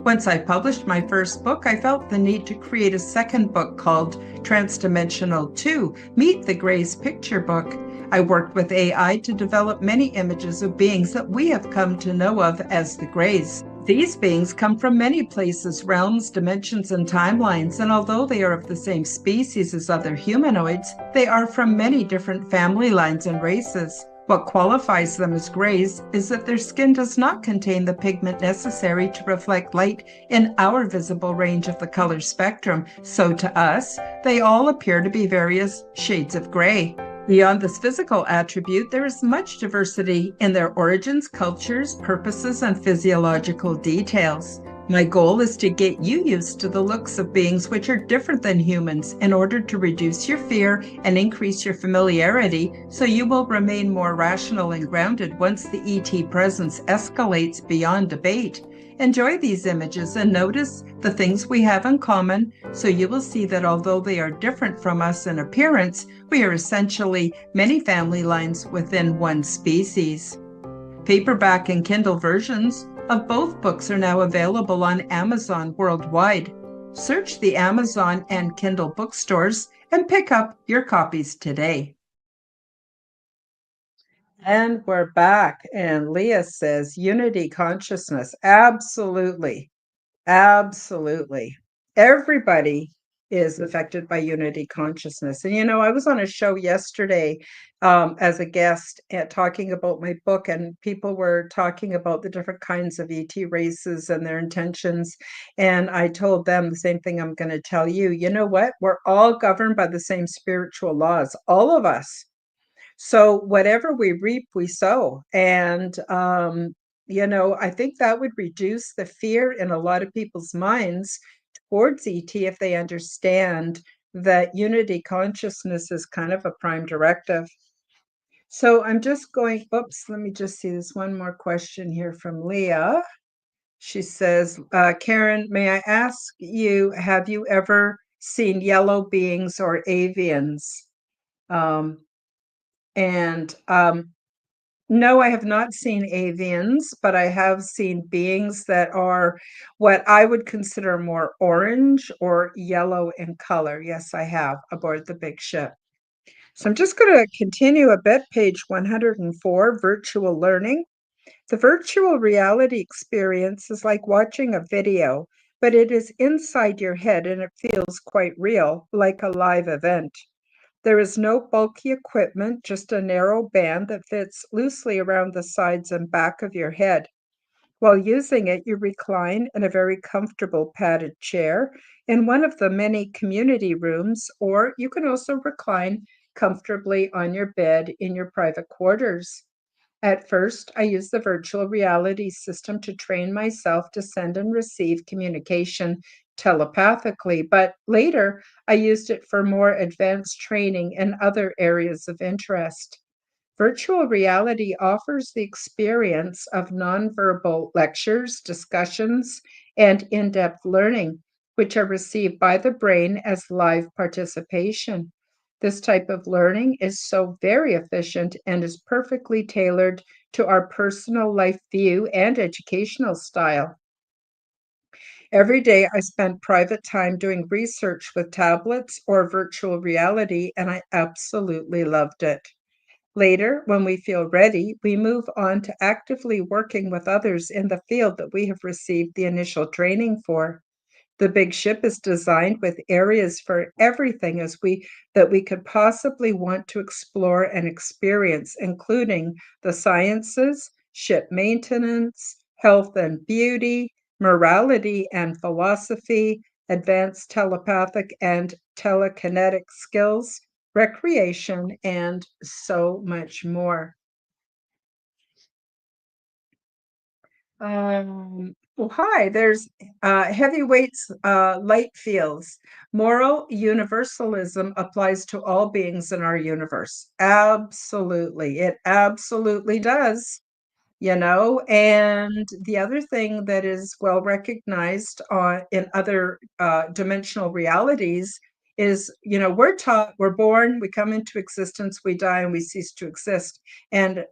Once I published my first book, I felt the need to create a second book called Transdimensional 2, Meet the Greys Picture Book. I worked with AI to develop many images of beings that we have come to know of as the Greys. These beings come from many places, realms, dimensions, and timelines, and although they are of the same species as other humanoids, they are from many different family lines and races. What qualifies them as grays is that their skin does not contain the pigment necessary to reflect light in our visible range of the color spectrum, so to us, they all appear to be various shades of gray. Beyond this physical attribute, there is much diversity in their origins, cultures, purposes, and physiological details. My goal is to get you used to the looks of beings which are different than humans in order to reduce your fear and increase your familiarity so you will remain more rational and grounded once the ET presence escalates beyond debate. Enjoy these images and notice the things we have in common, so you will see that although they are different from us in appearance, we are essentially many family lines within one species. Paperback and Kindle versions of both books are now available on Amazon worldwide. Search the Amazon and Kindle bookstores and pick up your copies today. And we're back, and Leah says unity consciousness. Absolutely. Absolutely. Everybody is affected by unity consciousness. And, I was on a show yesterday as a guest talking about my book, and people were talking about the different kinds of ET races and their intentions. And I told them the same thing I'm going to tell you. You know what? We're all governed by the same spiritual laws, all of us. So whatever we reap, we sow. And, I think that would reduce the fear in a lot of people's minds towards ET if they understand that unity consciousness is kind of a prime directive. So I'm just going, oops, let me just see this one more question here from Leah. She says, Karen, may I ask you, have you ever seen yellow beings or avians? And no, I have not seen avians, but I have seen beings that are what I would consider more orange or yellow in color. Yes, I have aboard the big ship. So I'm just going to continue a bit, page 104, virtual learning. The virtual reality experience is like watching a video, but it is inside your head and it feels quite real, like a live event. There is no bulky equipment, just a narrow band that fits loosely around the sides and back of your head. While using it, you recline in a very comfortable padded chair in one of the many community rooms, or you can also recline comfortably on your bed in your private quarters. At first, I used the virtual reality system to train myself to send and receive communication telepathically, but later I used it for more advanced training in other areas of interest. Virtual reality offers the experience of nonverbal lectures, discussions, and in-depth learning, which are received by the brain as live participation. This type of learning is so very efficient and is perfectly tailored to our personal life view and educational style. Every day I spent private time doing research with tablets or virtual reality, and I absolutely loved it. Later, when we feel ready, we move on to actively working with others in the field that we have received the initial training for. The big ship is designed with areas for everything that we could possibly want to explore and experience, including the sciences, ship maintenance, health and beauty, morality and philosophy, advanced telepathic and telekinetic skills, recreation, and so much more. Hi, there's heavyweights, light fields. Moral universalism applies to all beings in our universe. Absolutely. It absolutely does, And the other thing that is well recognized in other dimensional realities is, we're taught, we're born, we come into existence, we die, and we cease to exist. And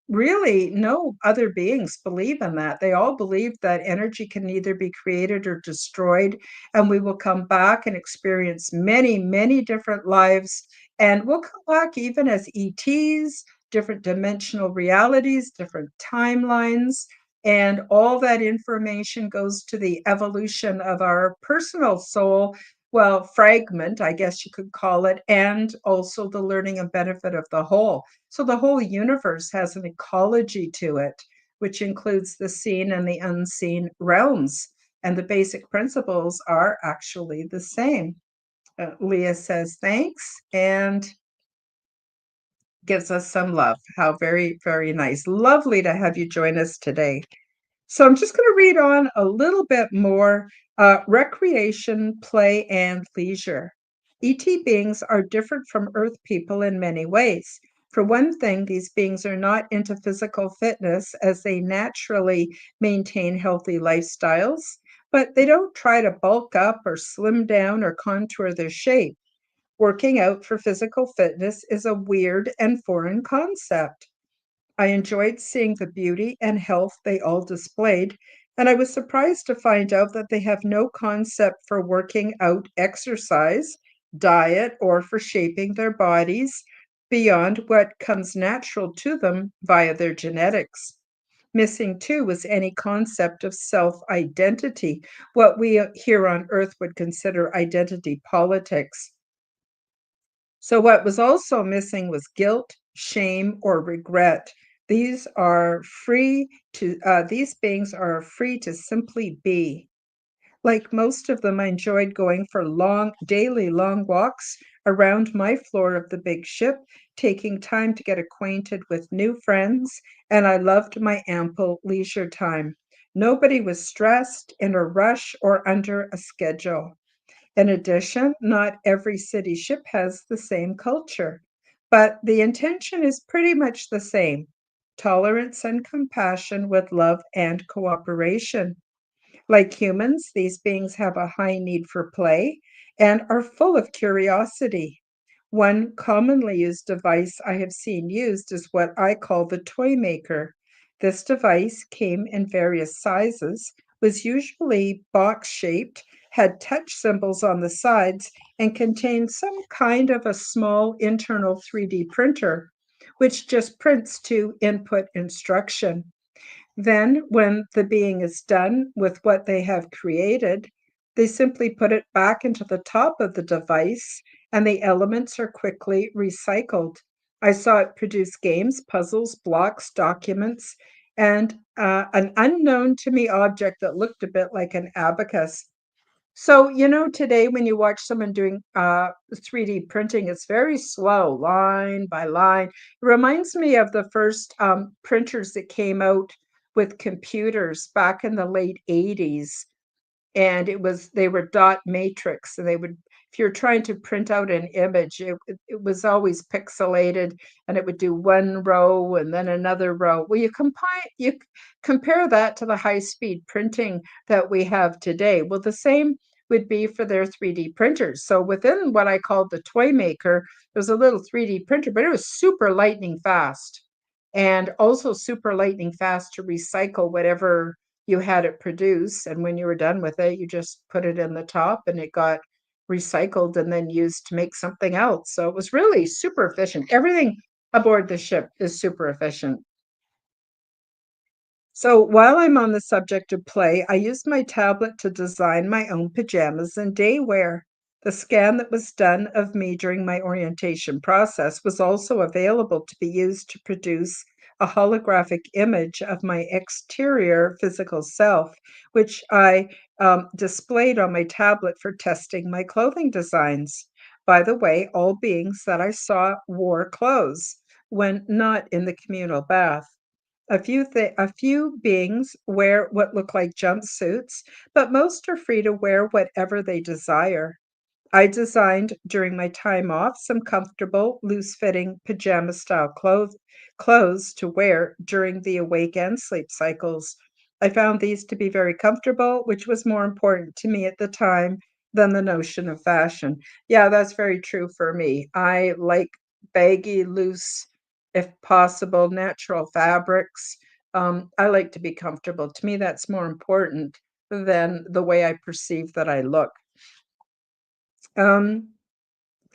really, no other beings believe in that. They all believe that energy can neither be created or destroyed, and we will come back and experience many, many different lives. And we'll come back even as ETs, different dimensional realities, different timelines. And all that information goes to the evolution of our personal soul, well, fragment, I guess you could call it, and also the learning and benefit of the whole. So the whole universe has an ecology to it, which includes the seen and the unseen realms. And the basic principles are actually the same. Leah says thanks and gives us some love. How very, very nice. Lovely to have you join us today. So I'm just going to read on a little bit more. Recreation, play, and leisure. ET beings are different from Earth people in many ways. For one thing, these beings are not into physical fitness as they naturally maintain healthy lifestyles, but they don't try to bulk up or slim down or contour their shape. Working out for physical fitness is a weird and foreign concept. I enjoyed seeing the beauty and health they all displayed, and I was surprised to find out that they have no concept for working out exercise, diet, or for shaping their bodies beyond what comes natural to them via their genetics. Missing too was any concept of self identity, what we here on Earth would consider identity politics. So what was also missing was guilt, shame, or regret. These beings are free to simply be. Like most of them, I enjoyed going for daily long walks around my floor of the big ship, taking time to get acquainted with new friends, and I loved my ample leisure time. Nobody was stressed, in a rush, or under a schedule. In addition, not every city ship has the same culture, but the intention is pretty much the same: tolerance and compassion with love and cooperation. Like humans, these beings have a high need for play and are full of curiosity. One commonly used device I have seen used is what I call the toy maker. This device came in various sizes, was usually box shaped, had touch symbols on the sides, and contained some kind of a small internal 3D printer, which just prints to input instruction. Then, when the being is done with what they have created, they simply put it back into the top of the device and the elements are quickly recycled. I saw it produce games, puzzles, blocks, documents, and an unknown to me object that looked a bit like an abacus. So, today when you watch someone doing 3D printing, it's very slow, line by line. It reminds me of the first printers that came out with computers back in the late 80s, and they were dot matrix, and they would, if you're trying to print out an image, it was always pixelated, and it would do one row and then another row. Well, you compare that to the high speed printing that we have today. Well, the same would be for their 3D printers. So within what I called the toy maker, there's a little 3D printer, but it was super lightning fast, and also super lightning fast to recycle whatever you had it produce, and when you were done with it, you just put it in the top and it got recycled and then used to make something else. So it was really super efficient. Everything aboard the ship is super efficient. So while I'm on the subject of play, I used my tablet to design my own pajamas and day wear. The scan that was done of me during my orientation process was also available to be used to produce a holographic image of my exterior physical self, which I displayed on my tablet for testing my clothing designs. By the way, all beings that I saw wore clothes when not in the communal bath. A few beings wear what look like jumpsuits, but most are free to wear whatever they desire. I designed during my time off some comfortable, loose-fitting pajama-style clothes to wear during the awake and sleep cycles. I found these to be very comfortable, which was more important to me at the time than the notion of fashion. Yeah, that's very true for me. I like baggy, loose, if possible, natural fabrics. I like to be comfortable. To me, that's more important than the way I perceive that I look. Um,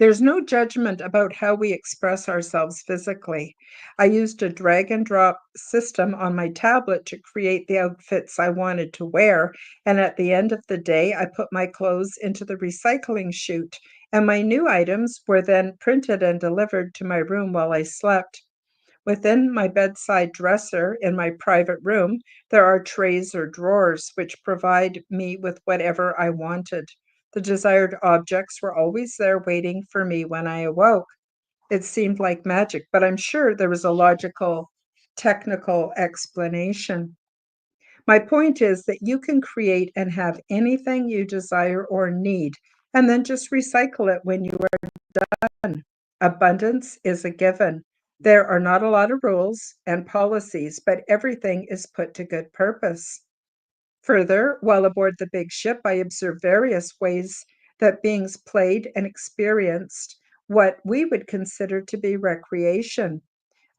There's no judgment about how we express ourselves physically. I used a drag and drop system on my tablet to create the outfits I wanted to wear, and at the end of the day, I put my clothes into the recycling chute, and my new items were then printed and delivered to my room while I slept. Within my bedside dresser in my private room, there are trays or drawers which provide me with whatever I wanted. The desired objects were always there waiting for me when I awoke. It seemed like magic, but I'm sure there was a logical, technical explanation. My point is that you can create and have anything you desire or need, and then just recycle it when you are done. Abundance is a given. There are not a lot of rules and policies, but everything is put to good purpose. Further, while aboard the big ship, I observed various ways that beings played and experienced what we would consider to be recreation.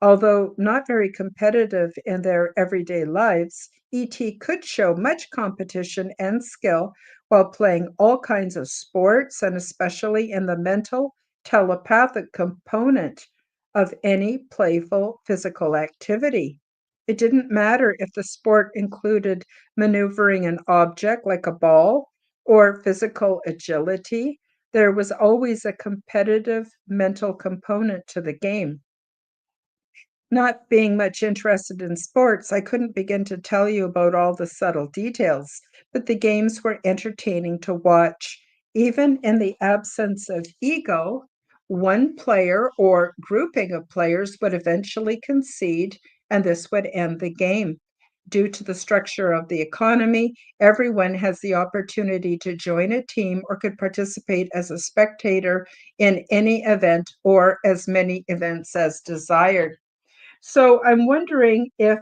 Although not very competitive in their everyday lives, ET could show much competition and skill while playing all kinds of sports, and especially in the mental, telepathic component of any playful physical activity. It didn't matter if the sport included maneuvering an object like a ball or physical agility, there was always a competitive mental component to the game. Not being much interested in sports, I couldn't begin to tell you about all the subtle details, but the games were entertaining to watch. Even in the absence of ego, one player or grouping of players would eventually concede, and this would end the game. Due to the structure of the economy, everyone has the opportunity to join a team or could participate as a spectator in any event or as many events as desired. So I'm wondering if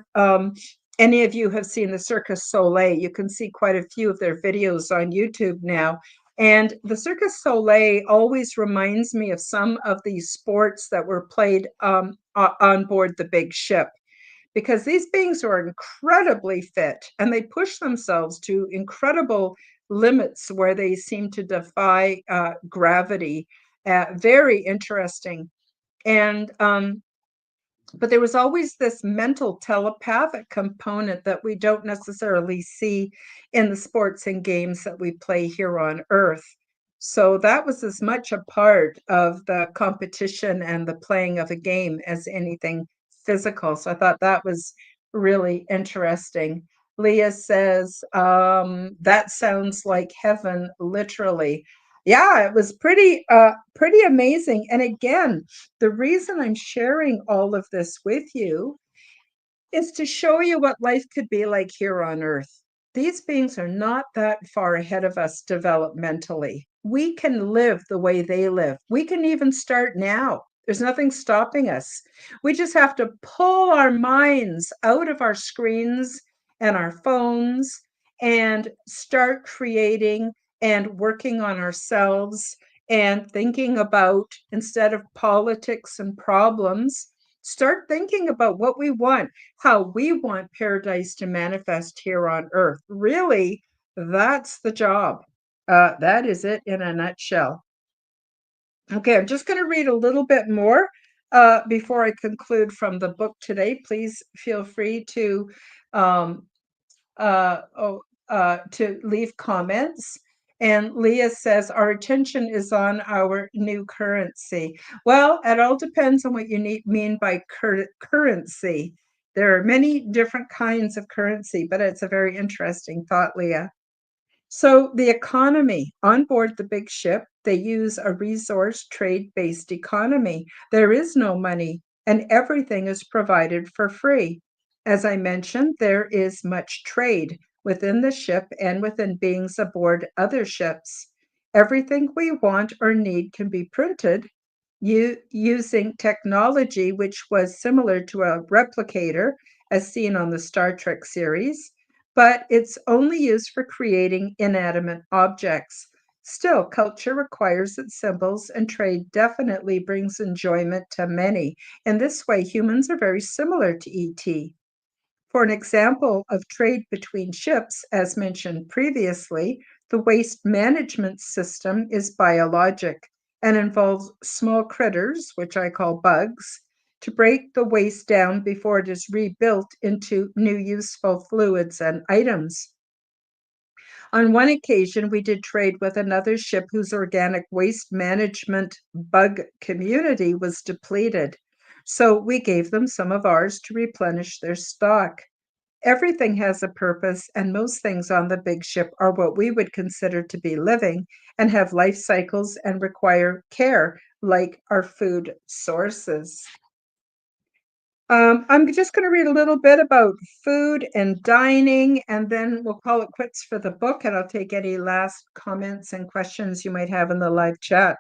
any of you have seen the Circus Soleil. You can see quite a few of their videos on YouTube now. And the Circus Soleil always reminds me of some of these sports that were played on board the big ship, because these beings are incredibly fit and they push themselves to incredible limits where they seem to defy gravity. Very interesting. And but there was always this mental telepathic component that we don't necessarily see in the sports and games that we play here on Earth. So that was as much a part of the competition and the playing of a game as anything physical. So I thought that was really interesting. Leah says, that sounds like heaven, literally. Yeah, it was pretty amazing. And again, the reason I'm sharing all of this with you is to show you what life could be like here on Earth. These beings are not that far ahead of us developmentally. We can live the way they live. We can even start now. There's nothing stopping us. We just have to pull our minds out of our screens and our phones and start creating and working on ourselves and thinking about, instead of politics and problems, start thinking about what we want, how we want paradise to manifest here on Earth. Really, that's the job. That is it in a nutshell. Okay, I'm just going to read a little bit more before I conclude from the book today. Please feel free um, uh, oh, to leave comments. And Leah says, our attention is on our new currency. Well, it all depends on what you mean by currency. There are many different kinds of currency, but it's a very interesting thought, Leah. So the economy on board the big ship, they use a resource trade-based economy. There is no money and everything is provided for free. As I mentioned, there is much trade within the ship and within beings aboard other ships. Everything we want or need can be printed using technology which was similar to a replicator as seen on the Star Trek series, but it's only used for creating inanimate objects. Still, culture requires its symbols, and trade definitely brings enjoyment to many. In this way, humans are very similar to ET. For an example of trade between ships, as mentioned previously, the waste management system is biologic. and involves small critters, which I call bugs, to break the waste down before it is rebuilt into new useful fluids and items. On one occasion, we did trade with another ship whose organic waste management bug community was depleted. So we gave them some of ours to replenish their stock. Everything has a purpose, and most things on the big ship are what we would consider to be living and have life cycles and require care, like our food sources. I'm just going to read a little bit about food and dining, and then we'll call it quits for the book, and I'll take any last comments and questions you might have in the live chat.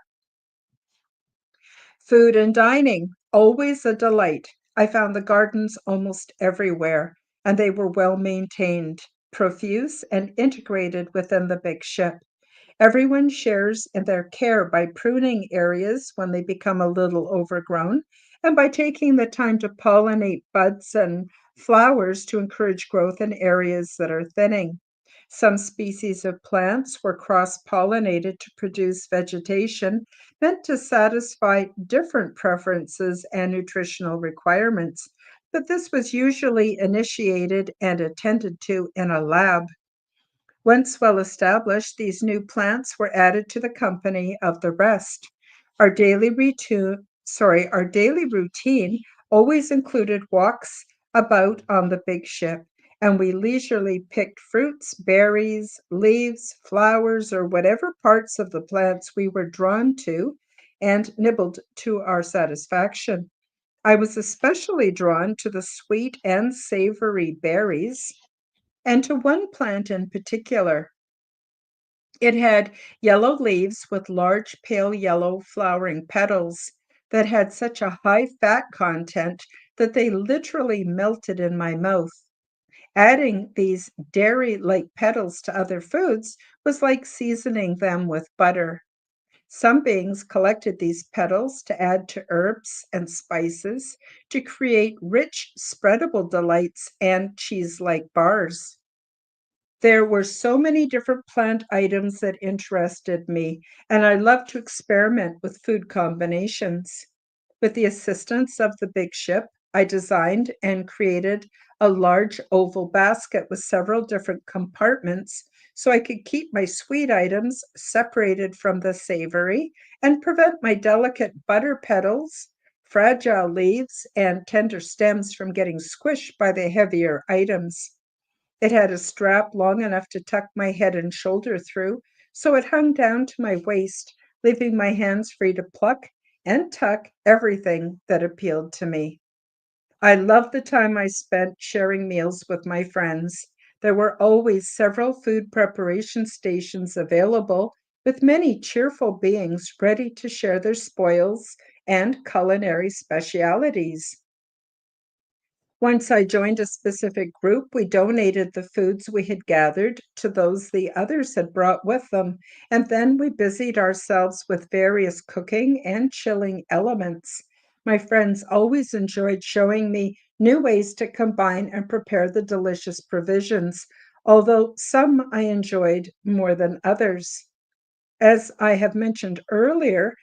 Food and dining, always a delight. I found the gardens almost everywhere, and they were well maintained, profuse, and integrated within the big ship. Everyone shares in their care by pruning areas when they become a little overgrown and by taking the time to pollinate buds and flowers to encourage growth in areas that are thinning. Some species of plants were cross-pollinated to produce vegetation meant to satisfy different preferences and nutritional requirements, but this was usually initiated and attended to in a lab. Once well established, these new plants were added to the company of the rest. Our daily routine always included walks about on the big ship, and we leisurely picked fruits, berries, leaves, flowers, or whatever parts of the plants we were drawn to and nibbled to our satisfaction. I was especially drawn to the sweet and savory berries and to one plant in particular. It had yellow leaves with large pale yellow flowering petals that had such a high fat content that they literally melted in my mouth. Adding these dairy-like petals to other foods was like seasoning them with butter. Some beings collected these petals to add to herbs and spices to create rich, spreadable delights and cheese-like bars. There were so many different plant items that interested me, and I love to experiment with food combinations. With the assistance of the big ship, I designed and created a large oval basket with several different compartments so I could keep my sweet items separated from the savory and prevent my delicate butter petals, fragile leaves, and tender stems from getting squished by the heavier items. It had a strap long enough to tuck my head and shoulder through, so it hung down to my waist, leaving my hands free to pluck and tuck everything that appealed to me. I loved the time I spent sharing meals with my friends. There were always several food preparation stations available, with many cheerful beings ready to share their spoils and culinary specialities. Once I joined a specific group, we donated the foods we had gathered to those the others had brought with them, and then we busied ourselves with various cooking and chilling elements. My friends always enjoyed showing me new ways to combine and prepare the delicious provisions, although some I enjoyed more than others. As I have mentioned earlier,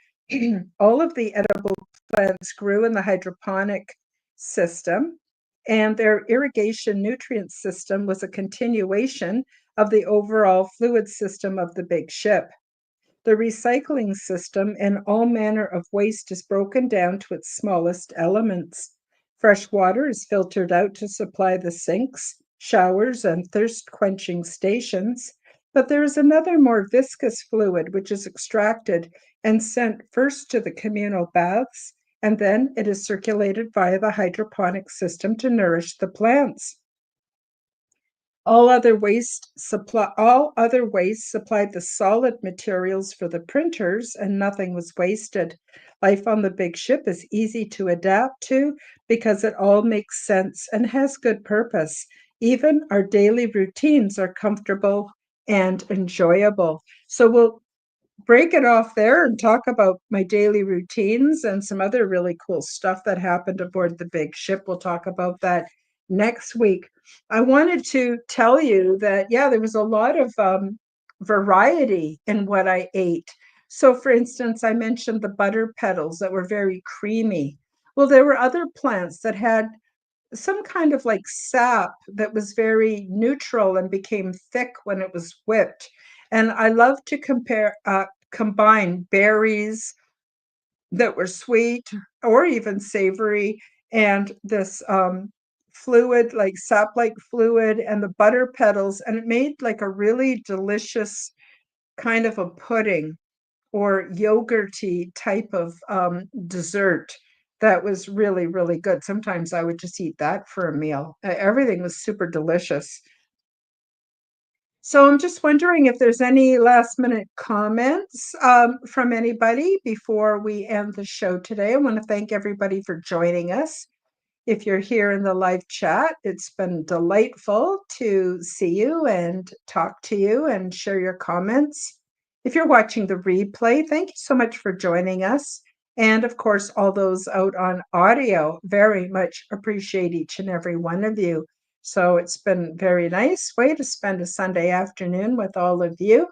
all of the edible plants grew in the hydroponic system, and their irrigation nutrient system was a continuation of the overall fluid system of the big ship. The recycling system and all manner of waste is broken down to its smallest elements. Fresh water is filtered out to supply the sinks, showers, and thirst quenching stations. But there is another more viscous fluid which is extracted and sent first to the communal baths, and then it is circulated via the hydroponic system to nourish the plants. All other waste supplied the solid materials for the printers, and nothing was wasted. Life on the big ship is easy to adapt to because it all makes sense and has good purpose. Even our daily routines are comfortable and enjoyable. So we'll break it off there and talk about my daily routines and some other really cool stuff that happened aboard the big ship. We'll talk about that next week. I wanted to tell you that, yeah, there was a lot of variety in what I ate. So for instance, I mentioned the butter petals that were very creamy. Well, there were other plants that had some kind of like sap that was very neutral and became thick when it was whipped. And I love to combine berries that were sweet or even savory, and this fluid, like sap-like fluid, and the butter petals, and it made like a really delicious kind of a pudding or yogurty type of dessert that was really, really good. Sometimes I would just eat that for a meal. Everything was super delicious. So I'm just wondering if there's any last minute comments from anybody before we end the show today. I want to thank everybody for joining us. If you're here in the live chat, it's been delightful to see you and talk to you and share your comments. If you're watching the replay, thank you so much for joining us. And of course, all those out on audio, very much appreciate each and every one of you. So it's been very nice way to spend a Sunday afternoon with all of you.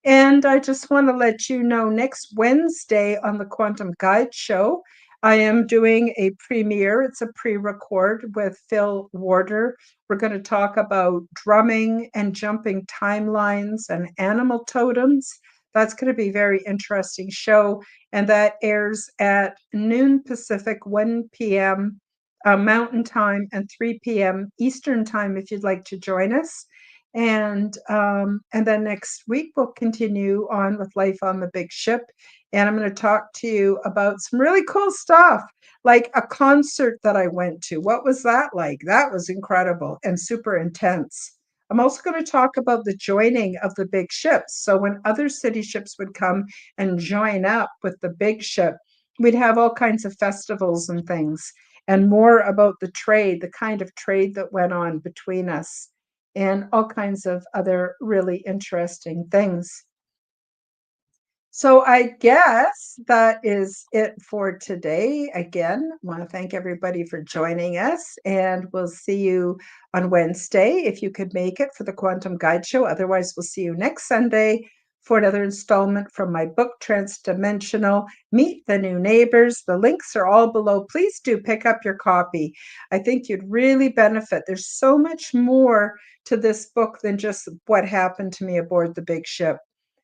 And I just want to let you know next Wednesday on the Quantum Guide Show, I am doing a premiere. It's a pre-record with Phil Warder. We're going to talk about drumming and jumping timelines and animal totems. That's going to be a very interesting show. And that airs at noon Pacific, 1 p.m. Mountain Time, and 3 p.m. Eastern Time if you'd like to join us. And then next week we'll continue on with Life on the Big Ship, and I'm going to talk to you about some really cool stuff, like a concert that I went to. What was that like? That was incredible and super intense. I'm also going to talk about the joining of the big ships. So when other city ships would come and join up with the big ship, we'd have all kinds of festivals and things, and more about the trade, the kind of trade that went on between us, and all kinds of other really interesting things. So I guess that is it for today. Again, I want to thank everybody for joining us, and we'll see you on Wednesday if you could make it for the Quantum Guide Show. Otherwise, we'll see you next Sunday for another installment from my book, Transdimensional, Meet the New Neighbors. The links are all below. Please do pick up your copy. I think you'd really benefit. There's so much more to this book than just what happened to me aboard the big ship.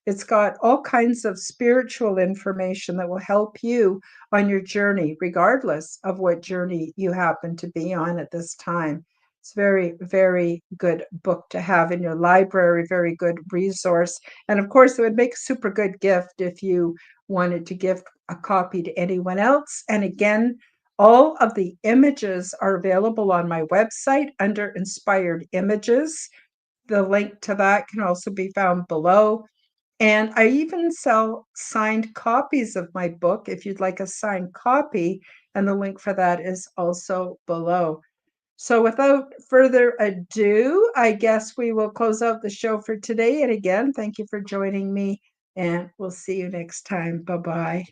It's got all kinds of spiritual information that will help you on your journey, regardless of what journey you happen to be on at this time. It's a very, very good book to have in your library, very good resource. And of course, it would make a super good gift if you wanted to give a copy to anyone else. And again, all of the images are available on my website under Inspired Images. The link to that can also be found below. And I even sell signed copies of my book if you'd like a signed copy, and the link for that is also below. So without further ado, I guess we will close out the show for today. And again, thank you for joining me, and we'll see you next time. Bye-bye.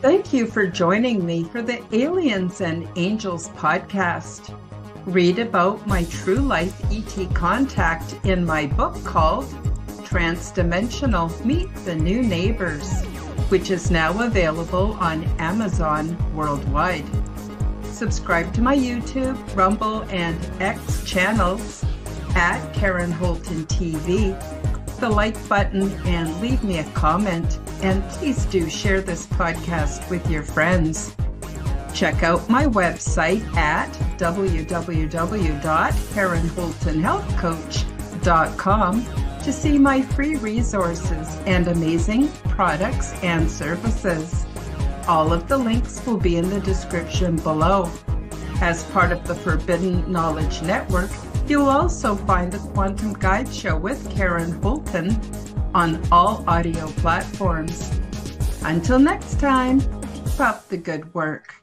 Thank you for joining me for the Aliens and Angels podcast. Read about my true life ET contact in my book called Transdimensional, Meet the New Neighbors, which is now available on Amazon worldwide. Subscribe to my YouTube, Rumble, and X channels at Karen Holton TV. The like button and leave me a comment, and please do share this podcast with your friends. Check out my website at www.karenholtonhealthcoach.com to see my free resources and amazing products and services. All of the links will be in the description below. As part of the Forbidden Knowledge Network, you'll also find the Quantum Guide Show with Karen Holton on all audio platforms. Until next time, keep up the good work.